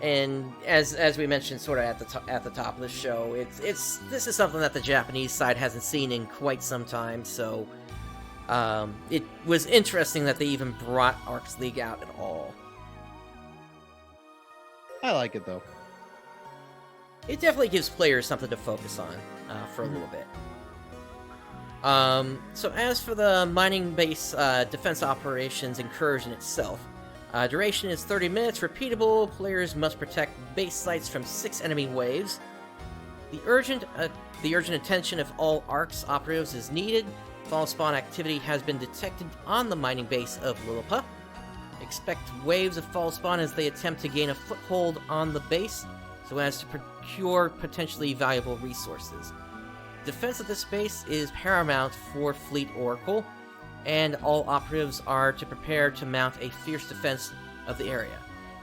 Speaker 1: And as we mentioned, sort of at the top of the show, this is something that the Japanese side hasn't seen in quite some time. So it was interesting that they even brought ARKS League out at all.
Speaker 2: I like it though.
Speaker 1: It definitely gives players something to focus on for a little bit. So as for the mining base defense operations incursion itself, duration is 30 minutes, repeatable. Players must protect base sites from 6 enemy waves. The urgent attention of all ARKS operatives is needed. Fall spawn activity has been detected on the mining base of Lilipa. Expect waves of fall spawn as they attempt to gain a foothold on the base, so as to procure potentially valuable resources. Defense of this base is paramount for Fleet Oracle, and all operatives are to prepare to mount a fierce defense of the area.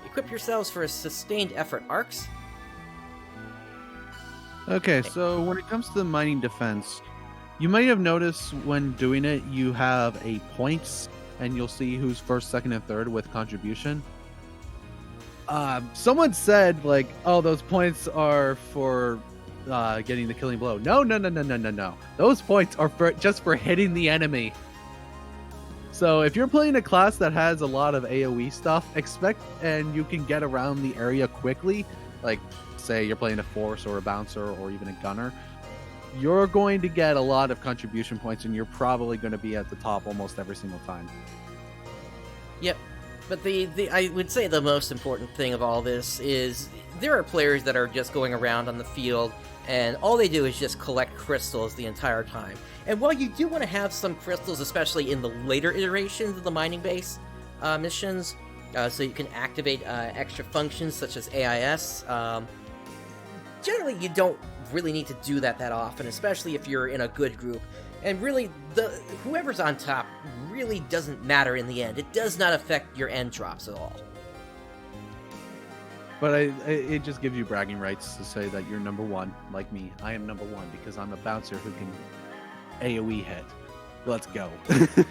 Speaker 1: Equip yourselves for a sustained effort, ARKS.
Speaker 2: Okay, so when it comes to the mining defense, you might have noticed when doing it, you have a points, and you'll see who's first, second, and third with contribution. Someone said, like, oh, those points are for getting the killing blow. No. Those points are just for hitting the enemy. So if you're playing a class that has a lot of AoE stuff, and you can get around the area quickly, like, say you're playing a force or a bouncer or even a gunner, you're going to get a lot of contribution points, and you're probably going to be at the top almost every single time.
Speaker 1: Yep. But I would say the most important thing of all this is there are players that are just going around on the field, and all they do is just collect crystals the entire time. And while you do want to have some crystals, especially in the later iterations of the mining base missions, so you can activate extra functions such as AIS, generally you don't really need to do that often, especially if you're in a good group. And really, whoever's on top really doesn't matter in the end. It does not affect your end drops at all.
Speaker 2: But it just gives you bragging rights to say that you're number one, like me. I am number one because I'm a bouncer who can AoE hit. Let's go.
Speaker 1: It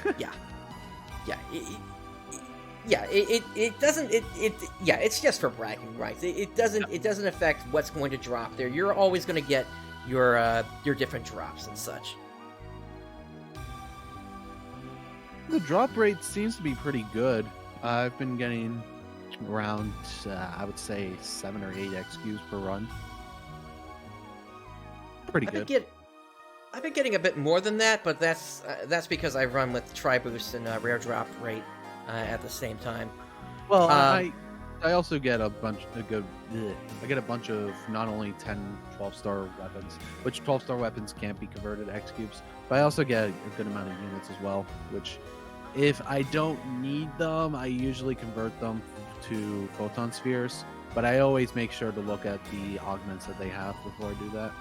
Speaker 1: doesn't. It's just for bragging rights. It doesn't affect what's going to drop there. You're always going to get your different drops and such.
Speaker 2: The drop rate seems to be pretty good. I've been getting around, I would say 7 or 8 XQs per run. Pretty good.
Speaker 1: I've been getting a bit more than that, but that's because I run with Tri-Boost and Rare Drop rate at the same time.
Speaker 2: Well, I also get a bunch of I get a bunch of not only 10, 12-star weapons, which 12-star weapons can't be converted to X cubes, but I also get a good amount of units as well, which if I don't need them, I usually convert them to photon spheres, but I always make sure to look at the augments that they have before I do that.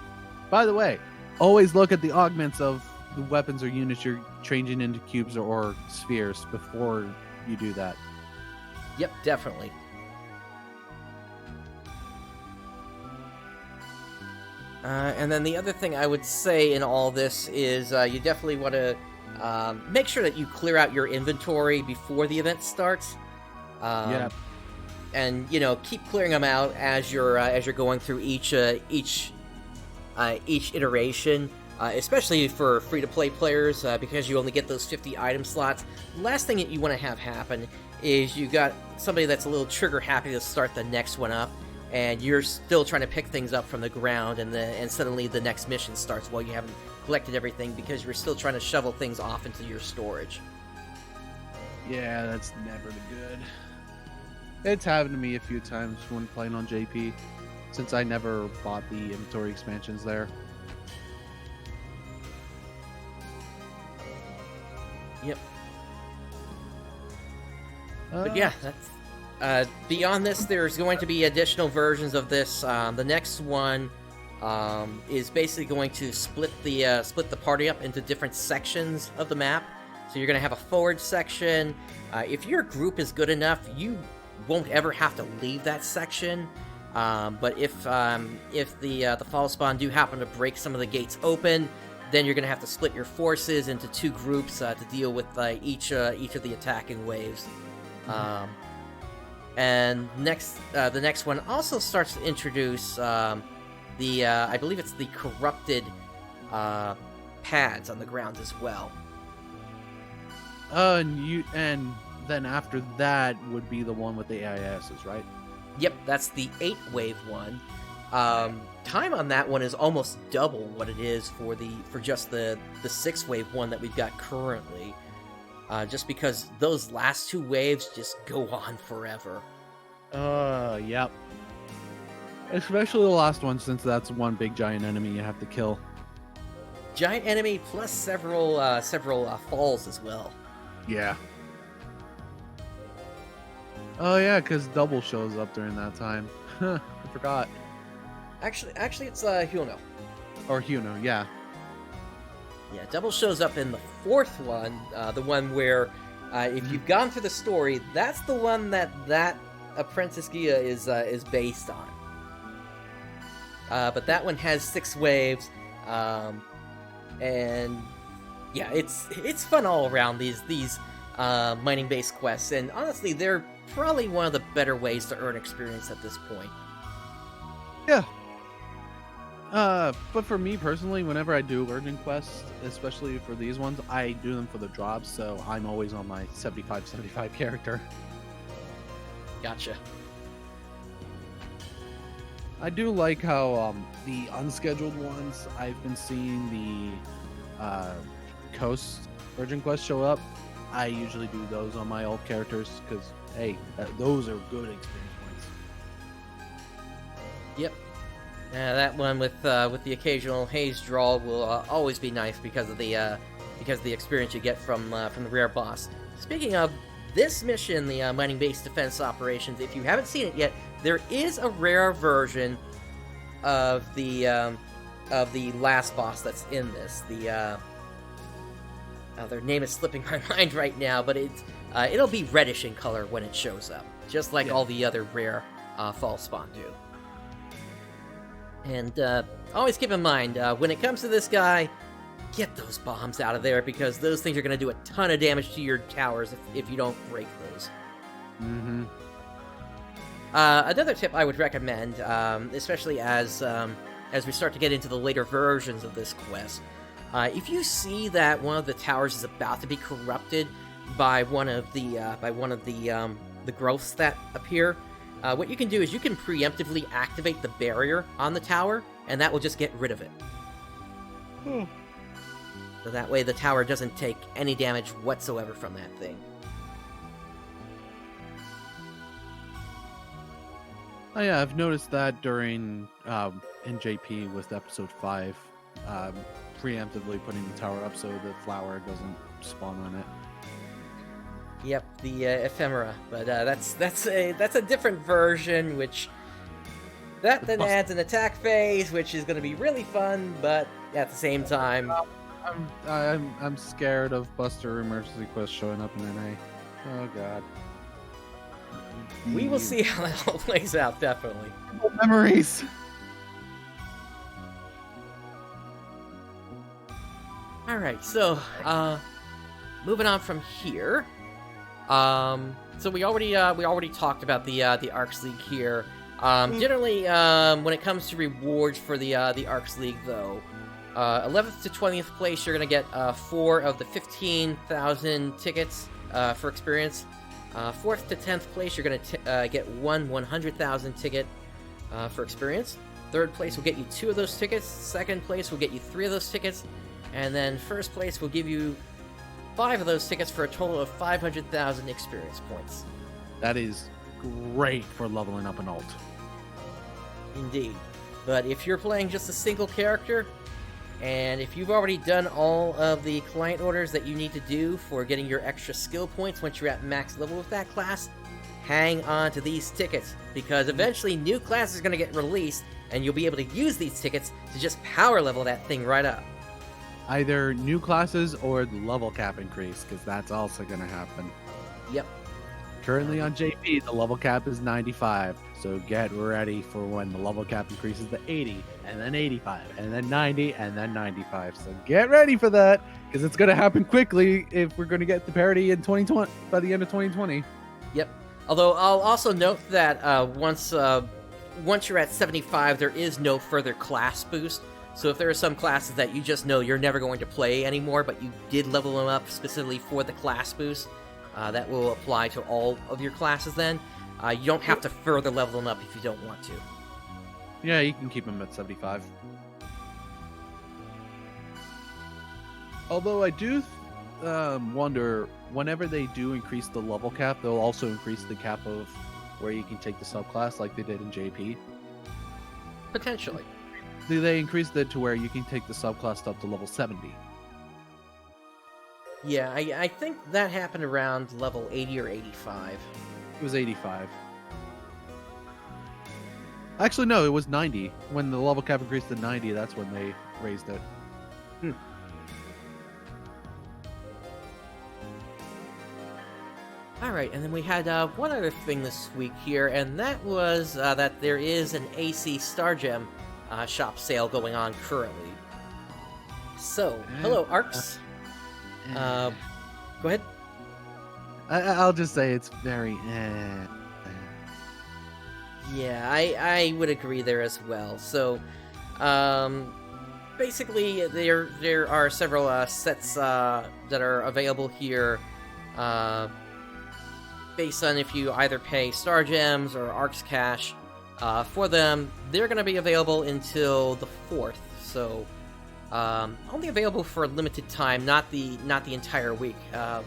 Speaker 2: By the way, always look at the augments of the weapons or units you're changing into cubes or spheres before you do that.
Speaker 1: Yep, definitely. And then the other thing I would say in all this is you definitely want to make sure that you clear out your inventory before the event starts.
Speaker 2: Yeah.
Speaker 1: And keep clearing them out as you're going through each iteration, especially for free-to-play players, because you only get those 50 item slots. The last thing that you want to have happen is you got somebody that's a little trigger happy to start the next one up, and you're still trying to pick things up from the ground, and suddenly the next mission starts while you haven't collected everything because you're still trying to shovel things off into your storage.
Speaker 2: Yeah, that's never good. It's happened to me a few times when playing on JP, since I never bought the inventory expansions there.
Speaker 1: Yep. But yeah, that's beyond this. There's going to be additional versions of this. The next one is basically going to split the party up into different sections of the map. So you're going to have a forward section. If your group is good enough, you won't ever have to leave that section. But if the fall spawn do happen to break some of the gates open, then you're going to have to split your forces into 2 groups to deal with each of the attacking waves. And the next one also starts to introduce I believe it's the corrupted pads on the ground as well.
Speaker 2: And then after that would be the one with the AISs, right?
Speaker 1: Yep, that's the 8-wave one. Time on that one is almost double what it is for just the 6-wave one that we've got currently. Just because those last 2 waves just go on forever.
Speaker 2: Yep. Especially the last one, since that's one big giant enemy you have to kill.
Speaker 1: Giant enemy plus several falls as well.
Speaker 2: Yeah. Oh yeah, because Double shows up during that time. I forgot.
Speaker 1: Actually, it's Huno.
Speaker 2: Or Huno, yeah.
Speaker 1: Yeah, Double shows up in the 4th one, the one where if you've gone through the story, that's the one that Apprentice Gia is based on. But that one has 6 waves, and yeah, it's fun all around. These mining-based quests, and honestly, they're probably one of the better ways to earn experience at this point.
Speaker 2: Yeah. But for me personally, whenever I do urgent quests, especially for these ones, I do them for the drops, so I'm always on my 75 character.
Speaker 1: Gotcha.
Speaker 2: I do like how the unscheduled ones, I've been seeing the Coast urgent quests show up. I usually do those on my old characters because, hey, those are good experience points.
Speaker 1: Yep. That one with the occasional haze draw will always be nice because of the experience you get from the rare boss. Speaking of this mission, the mining-based defense operations, if you haven't seen it yet, there is a rare version of the last boss that's in this. Their name is slipping my mind right now, but it'll be reddish in color when it shows up, just like all the other rare fall spawn do. And always keep in mind, when it comes to this guy, get those bombs out of there, because those things are going to do a ton of damage to your towers if you don't break those.
Speaker 2: Mm-hmm.
Speaker 1: Another tip I would recommend, especially as we start to get into the later versions of this quest, if you see that one of the towers is about to be corrupted by one of the the growths that appear, what you can do is you can preemptively activate the barrier on the tower, and that will just get rid of it. So that way the tower doesn't take any damage whatsoever from that thing.
Speaker 2: Oh yeah, I've noticed that during NJP with episode 5, preemptively putting the tower up so the flower doesn't spawn on it.
Speaker 1: Yep, the ephemera, but that's a different version, which that then adds an attack phase, which is going to be really fun, but at the same time,
Speaker 2: I'm scared of Buster Emergency Quest showing up in NA. Oh god.
Speaker 1: we will see how that all plays out. Definitely.
Speaker 2: Memories.
Speaker 1: All right, so moving on from here. So we already talked about the ARKS League here. Generally, when it comes to rewards for the ARKS League, though, 11th to 20th place, you're gonna get 4 of the 15,000 tickets for experience. 4th to 10th place, you're gonna get 100,000 ticket for experience. 3rd place will get you 2 of those tickets. 2nd place will get you 3 of those tickets, and then 1st place will give you 5 of those tickets for a total of 500,000 experience points.
Speaker 2: That is great for leveling up an alt.
Speaker 1: Indeed. But if you're playing just a single character, and if you've already done all of the client orders that you need to do for getting your extra skill points once you're at max level with that class, hang on to these tickets, because eventually new classes are going to get released, and you'll be able to use these tickets to just power level that thing right up.
Speaker 2: Either new classes or the level cap increase, because that's also going to happen.
Speaker 1: Yep.
Speaker 2: Currently on JP, the level cap is 95, so get ready for when the level cap increases to 80, and then 85, and then 90, and then 95. So get ready for that, because it's going to happen quickly if we're going to get the parity in 2020 by the end of 2020.
Speaker 1: Yep. Although I'll also note that once you're at 75, there is no further class boost. So if there are some classes that you just know you're never going to play anymore, but you did level them up specifically for the class boost, that will apply to all of your classes then. You don't have to further level them up if you don't want to.
Speaker 2: Yeah, you can keep them at 75. Although I do wonder, whenever they do increase the level cap, they'll also increase the cap of where you can take the subclass like they did in JP.
Speaker 1: Potentially.
Speaker 2: They increased it to where you can take the subclass up to level 70.
Speaker 1: Yeah, I think that happened around level 80 or 85.
Speaker 2: It was 85. Actually, no, it was 90. When the level cap increased to 90, that's when they raised it.
Speaker 1: Alright, and then we had one other thing this week here, and that was that there is an AC Star Gem shop sale going on currently. So, hello, ARKS. Go ahead.
Speaker 2: I'll just say it's very.
Speaker 1: Yeah, I would agree there as well. So, basically, there are several sets that are available here, based on if you either pay Star Gems or ARKS Cash. For them, they're going to be available until the 4th, so only available for a limited time, not the entire week,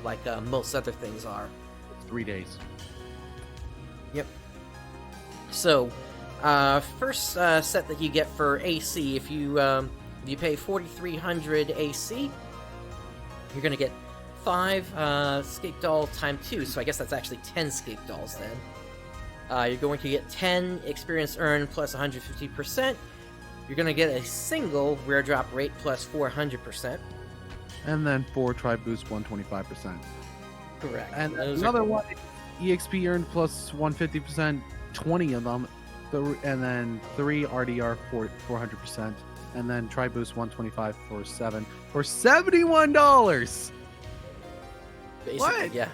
Speaker 1: like most other things are.
Speaker 2: 3 days.
Speaker 1: Yep. So, first set that you get for AC, if you pay 4,300 AC, you're going to get 5 Scape Doll times 2, so I guess that's actually 10 Scape Dolls then. You're going to get 10 experience earned plus 150%. You're going to get a single rare drop rate plus 400%.
Speaker 2: And then 4 Tri Boost 125%.
Speaker 1: Correct.
Speaker 2: And another one, EXP earned plus 150%, 20 of them. And then 3 RDR 400%. And then Tri Boost 125 for 7. For $71!
Speaker 1: Basically,
Speaker 2: what?
Speaker 1: Yeah.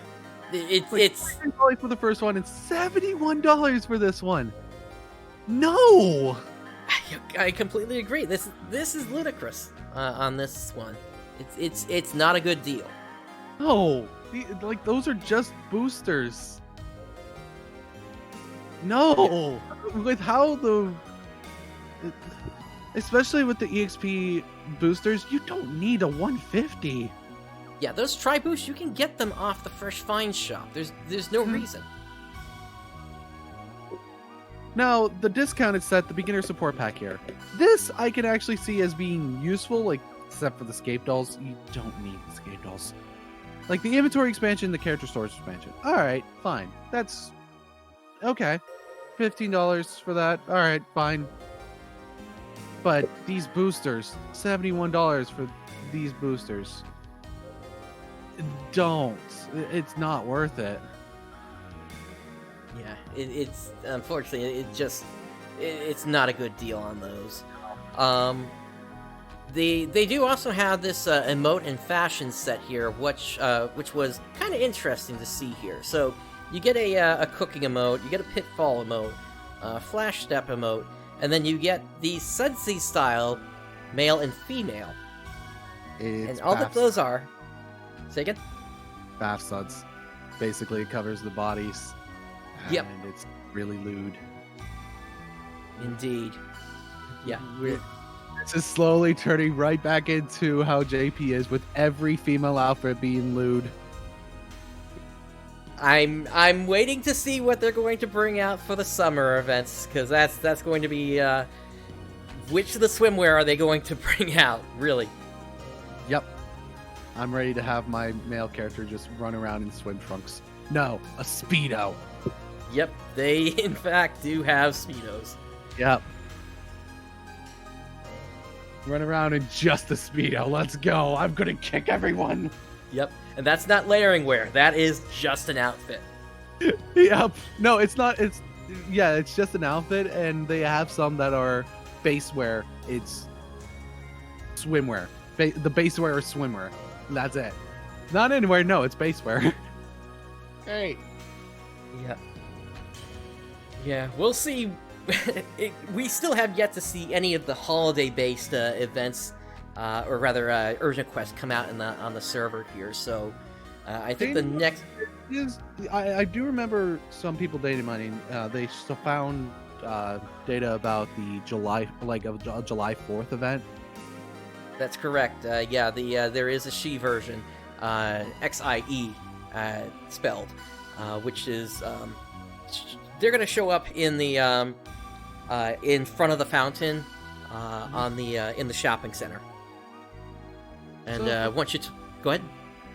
Speaker 2: It's
Speaker 1: $40
Speaker 2: for the first one and $71 for this one. No,
Speaker 1: I completely agree. This is ludicrous on this one. It's not a good deal.
Speaker 2: No, like those are just boosters. No, with how especially with the EXP boosters, you don't need a 150.
Speaker 1: Yeah, those tri-boosts, you can get them off the Fresh Finds shop. There's no reason.
Speaker 2: Now, the discounted set, the beginner support pack here, this I can actually see as being useful, like, except for the scape dolls. You don't need the scape dolls. Like, the inventory expansion, the character storage expansion. Alright, fine. That's okay. $15 for that. Alright, fine. But these boosters, $71 for these boosters. Don't. It's not worth it.
Speaker 1: Yeah, it's unfortunately it's not a good deal on those. They do also have this Emote and Fashion set here, which was kind of interesting to see here. So you get a cooking emote, you get a pitfall emote, flash step emote, and then you get the sudsy style male and female. And all that those are. Say again?
Speaker 2: Bath suds. Basically, it covers the bodies.
Speaker 1: Yep.
Speaker 2: And it's really lewd.
Speaker 1: Indeed. Yeah.
Speaker 2: This is slowly turning right back into how JP is, with every female outfit being lewd.
Speaker 1: I'm waiting to see what they're going to bring out for the summer events, because that's going to be which of the swimwear are they going to bring out, really?
Speaker 2: Yep. I'm ready to have my male character just run around in swim trunks. No, a Speedo.
Speaker 1: Yep, they in fact do have Speedos.
Speaker 2: Yep. Run around in just a Speedo. Let's go. I'm gonna kick everyone.
Speaker 1: Yep, and that's not layering wear. That is just an outfit.
Speaker 2: Yep. No, it's not. It's just an outfit, and they have some that are base wear. It's swimwear. The base wear is swimwear. That's it. Not anywhere. No, it's base wear. Hey.
Speaker 1: Yeah. Yeah, we'll see. We still have yet to see any of the holiday-based events, or rather, urgent quests come out on the server here. So, I think the next
Speaker 2: I do remember some people data mining. They found data about the July 4th event.
Speaker 1: That's correct. Yeah, there is a she version, XIE spelled, which is they're going to show up in the in front of the fountain on the in the shopping center. And
Speaker 2: So-
Speaker 1: once you go ahead.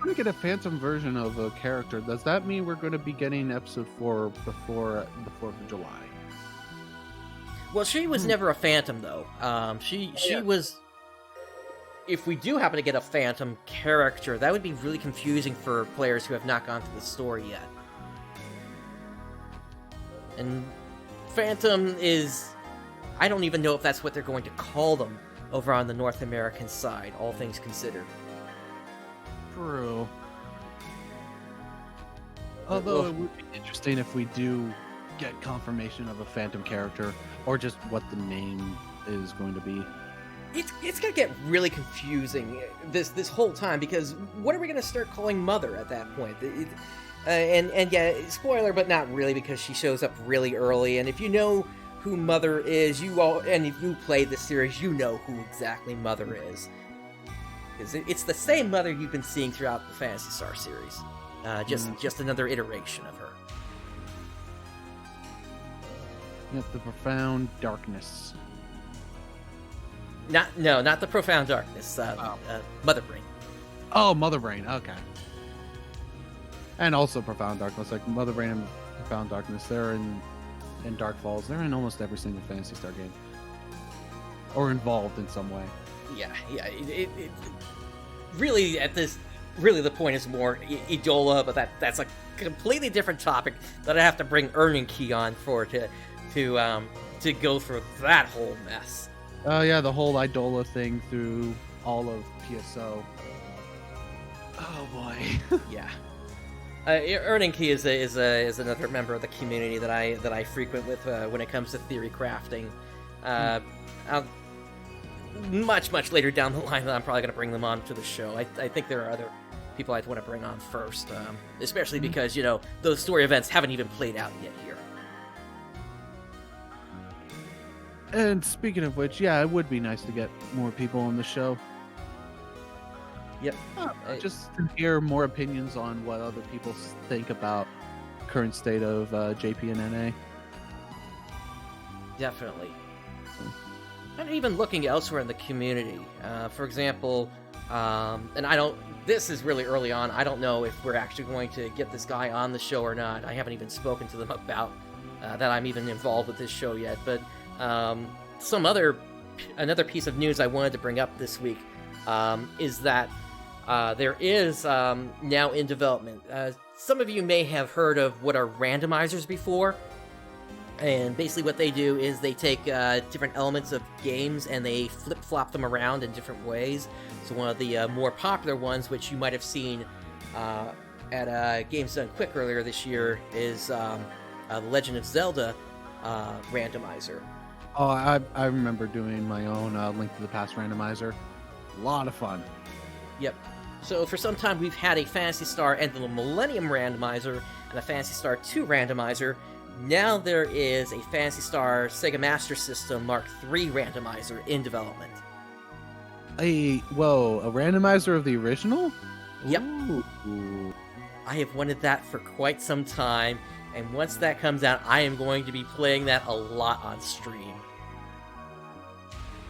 Speaker 2: If we get a phantom version of a character, does that mean we're going to be getting episode 4 before the 4th of July?
Speaker 1: Well, she was never a phantom though. She was. If we do happen to get a phantom character, that would be really confusing for players who have not gone through the story yet. And phantom is... I don't even know if that's what they're going to call them over on the North American side, all things considered.
Speaker 2: True. Although it would be interesting if we do get confirmation of a phantom character, or just what the name is going to be.
Speaker 1: It's gonna get really confusing this whole time, because what are we gonna start calling Mother at that point? And yeah, spoiler, but not really, because she shows up really early. And if you know who Mother is, and if you played the series, you know who exactly Mother is, because it's the same Mother you've been seeing throughout the Phantasy Star series, just another iteration of her.
Speaker 2: Yep, the profound darkness.
Speaker 1: Not the Profound Darkness. Mother Brain.
Speaker 2: Oh, Mother Brain. Okay. And also Profound Darkness, like Mother Brain and Profound Darkness. They're in Dark Falls. They're in almost every single Phantasy Star game, or involved in some way.
Speaker 1: Yeah. It really the point is more Idola, but that's a completely different topic that I have to bring Earning Key on for to go through that whole mess.
Speaker 2: Oh yeah, the whole Idola thing through all of PSO. Oh boy.
Speaker 1: Yeah. Earning Key is another member of the community that I frequent with when it comes to theory crafting. Much later down the line, I'm probably going to bring them on to the show. I think there are other people I'd want to bring on first, especially because those story events haven't even played out yet here.
Speaker 2: And speaking of which, yeah, it would be nice to get more people on the show.
Speaker 1: Yep.
Speaker 2: Just to hear more opinions on what other people think about current state of JP and NA.
Speaker 1: Definitely. And even looking elsewhere in the community. For example, and this is really early on. I don't know if we're actually going to get this guy on the show or not. I haven't even spoken to them about that I'm even involved with this show yet. But another piece of news I wanted to bring up this week is that there is now in development. Some of you may have heard of what are randomizers before. And basically what they do is they take different elements of games and they flip-flop them around in different ways. So one of the more popular ones, which you might have seen at Games Done Quick earlier this year, is the Legend of Zelda randomizer.
Speaker 2: Oh, I remember doing my own Link to the Past randomizer. A lot of fun.
Speaker 1: Yep. So for some time we've had a Phantasy Star End of the Millennium randomizer and a Phantasy Star 2 randomizer. Now there is a Phantasy Star Sega Master System Mark III randomizer in development.
Speaker 2: A randomizer of the original?
Speaker 1: Yep.
Speaker 2: Ooh.
Speaker 1: I have wanted that for quite some time, and once that comes out, I am going to be playing that a lot on stream.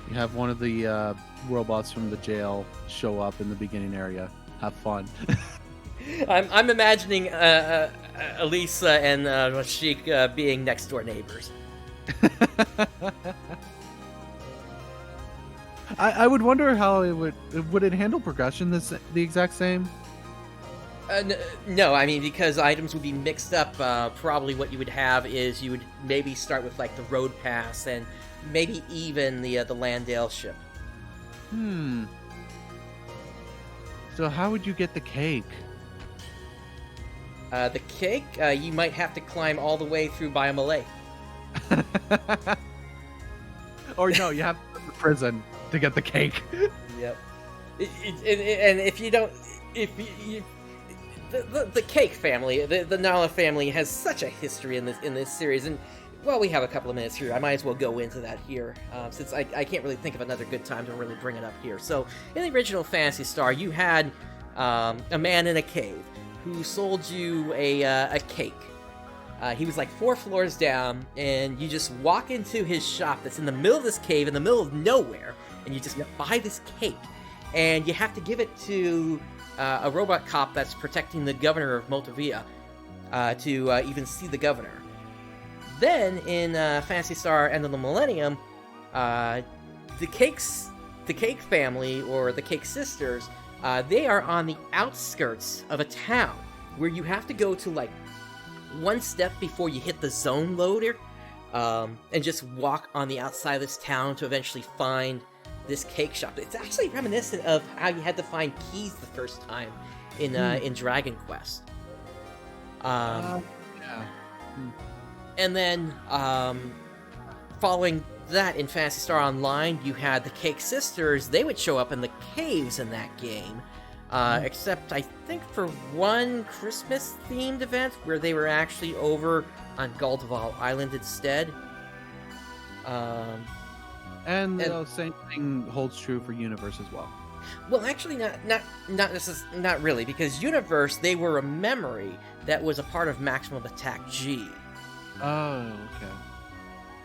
Speaker 2: You have one of the robots from the jail show up in the beginning area. Have fun.
Speaker 1: I'm imagining Elisa and Rashik being next door neighbors.
Speaker 2: I would wonder how it would handle progression the exact same.
Speaker 1: No, I mean, because items would be mixed up. Probably what you would have is you would maybe start with like the road pass and maybe even the Landale ship.
Speaker 2: So how would you get the cake?
Speaker 1: The cake, you might have to climb all the way through Biomalay.
Speaker 2: Or no, you have to go to prison to get the cake.
Speaker 1: Yep. And if you don't, the Cake family, the Nala family has such a history in this series, and while we have a couple of minutes here, I might as well go into that here, since I can't really think of another good time to really bring it up here. So, in the original Phantasy Star, you had a man in a cave who sold you a cake. He was like 4 floors down, and you just walk into his shop that's in the middle of this cave, in the middle of nowhere, and you just buy this cake, and you have to give it to a robot cop that's protecting the governor of Motovia to even see the governor. Then, in Phantasy Star End of the Millennium, the Cake family, or the Cake sisters, they are on the outskirts of a town where you have to go to like one step before you hit the zone loader, and just walk on the outside of this town to eventually find this cake shop. It's actually reminiscent of how you had to find keys the first time in Dragon Quest.
Speaker 2: Yeah.
Speaker 1: And then, following that, in Phantasy Star Online, you had the Cake Sisters. They would show up in the caves in that game, except I think for one Christmas-themed event where they were actually over on Galdaval Island instead.
Speaker 2: And the same thing holds true for Universe as well.
Speaker 1: Well, actually, not really, because Universe, they were a memory that was a part of Maximum Attack G.
Speaker 2: Oh, okay.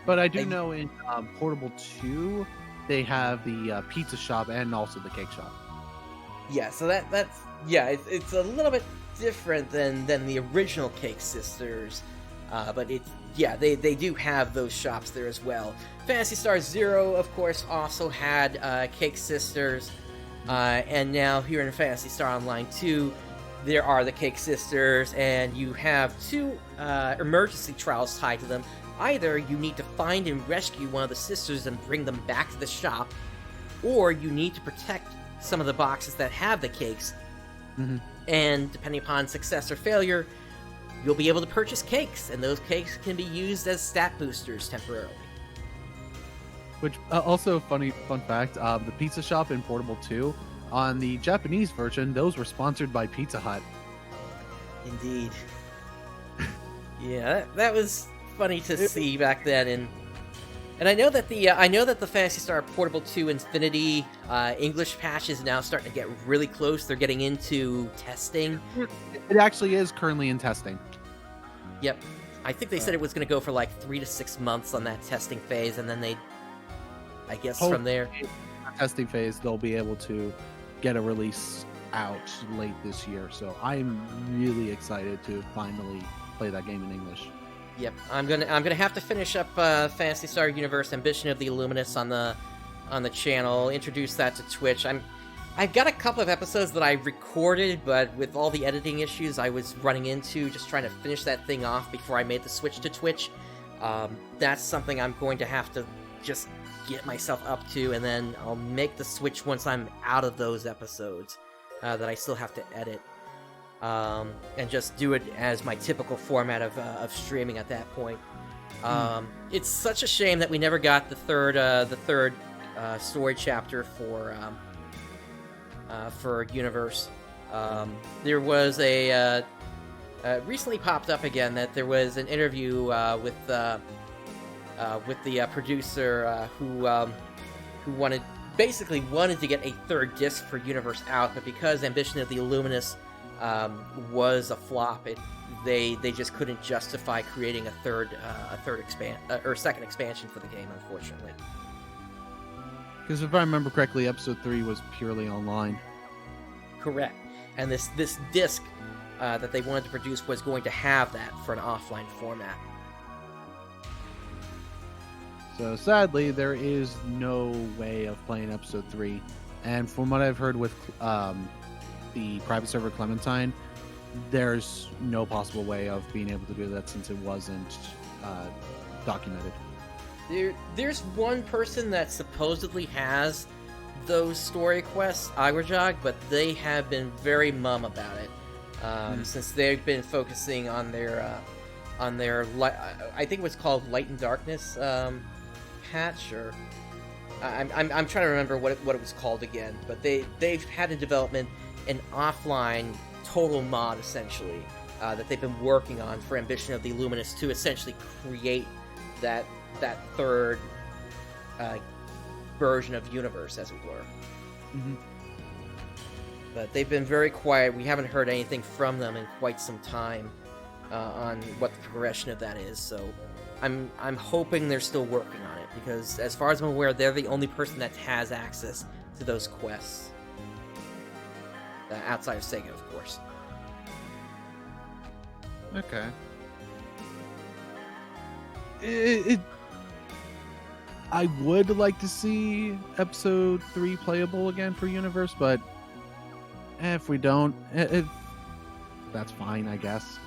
Speaker 2: But I do know in Portable 2, they have the pizza shop and also the cake shop.
Speaker 1: Yeah, so it's a little bit different than the original Cake Sisters, but they do have those shops there as well. Phantasy Star Zero, of course, also had Cake Sisters, and now here in Phantasy Star Online 2, there are the Cake Sisters, and you have 2 emergency trials tied to them. Either you need to find and rescue one of the sisters and bring them back to the shop, or you need to protect some of the boxes that have the cakes.
Speaker 2: Mm-hmm.
Speaker 1: And depending upon success or failure, you'll be able to purchase cakes, and those cakes can be used as stat boosters temporarily.
Speaker 2: Which, also fun fact, the pizza shop in Portable 2, on the Japanese version, those were sponsored by Pizza Hut.
Speaker 1: Indeed. Yeah, that was funny to see back then, and And I know that the Phantasy Star Portable 2 Infinity English patch is now starting to get really close. They're getting into testing.
Speaker 2: It actually is currently in testing.
Speaker 1: Yep. I think they said it was going to go for like 3 to 6 months on that testing phase, and then I guess from there,
Speaker 2: testing phase, they'll be able to get a release out late this year. So I'm really excited to finally play that game in English.
Speaker 1: Yep, I'm gonna have to finish up Phantasy Star Universe Ambition of the Illuminous on the channel. Introduce that to Twitch. I've got a couple of episodes that I recorded, but with all the editing issues I was running into, just trying to finish that thing off before I made the switch to Twitch. That's something I'm going to have to just get myself up to, and then I'll make the switch once I'm out of those episodes that I still have to edit. And just do it as my typical format of streaming at that point. It's such a shame that we never got the third story chapter for Universe. There was recently popped up again that there was an interview with the producer who wanted to get a third disc for Universe out, but because Ambition of the Illuminous was a flop, they just couldn't justify creating a second expansion for the game, unfortunately.
Speaker 2: Because if I remember correctly, episode 3 was purely online.
Speaker 1: Correct. And this disc that they wanted to produce was going to have that for an offline format.
Speaker 2: So sadly, there is no way of playing episode 3. And from what I've heard with the private server Clementine, there's no possible way of being able to do that since it wasn't documented.
Speaker 1: There's one person that supposedly has those story quests, Agrajog, but they have been very mum about it since they've been focusing on their I think it was called Light and Darkness patch, or I'm trying to remember what it was called again, but they've had in development an offline total mod essentially that they've been working on for Ambition of the Illuminous to essentially create that third version of Universe, as it were.
Speaker 2: Mm-hmm.
Speaker 1: But they've been very quiet. We haven't heard anything from them in quite some time on what the progression of that is. So I'm hoping they're still working on it, because as far as I'm aware, they're the only person that has access to those quests. Outside of Sega, of course.
Speaker 2: Okay. I would like to see episode 3 playable again for Universe, but if we don't, that's fine, I guess.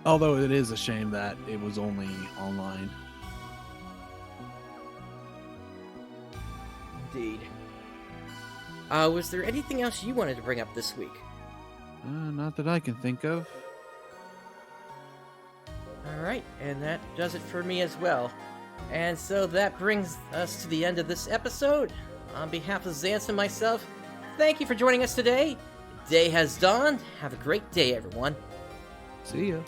Speaker 2: Although it is a shame that it was only online.
Speaker 1: Indeed. Was there anything else you wanted to bring up this week?
Speaker 2: Not that I can think of.
Speaker 1: Alright, and that does it for me as well. And so that brings us to the end of this episode. On behalf of Xance and myself, thank you for joining us today. Day has dawned. Have a great day, everyone.
Speaker 2: See ya.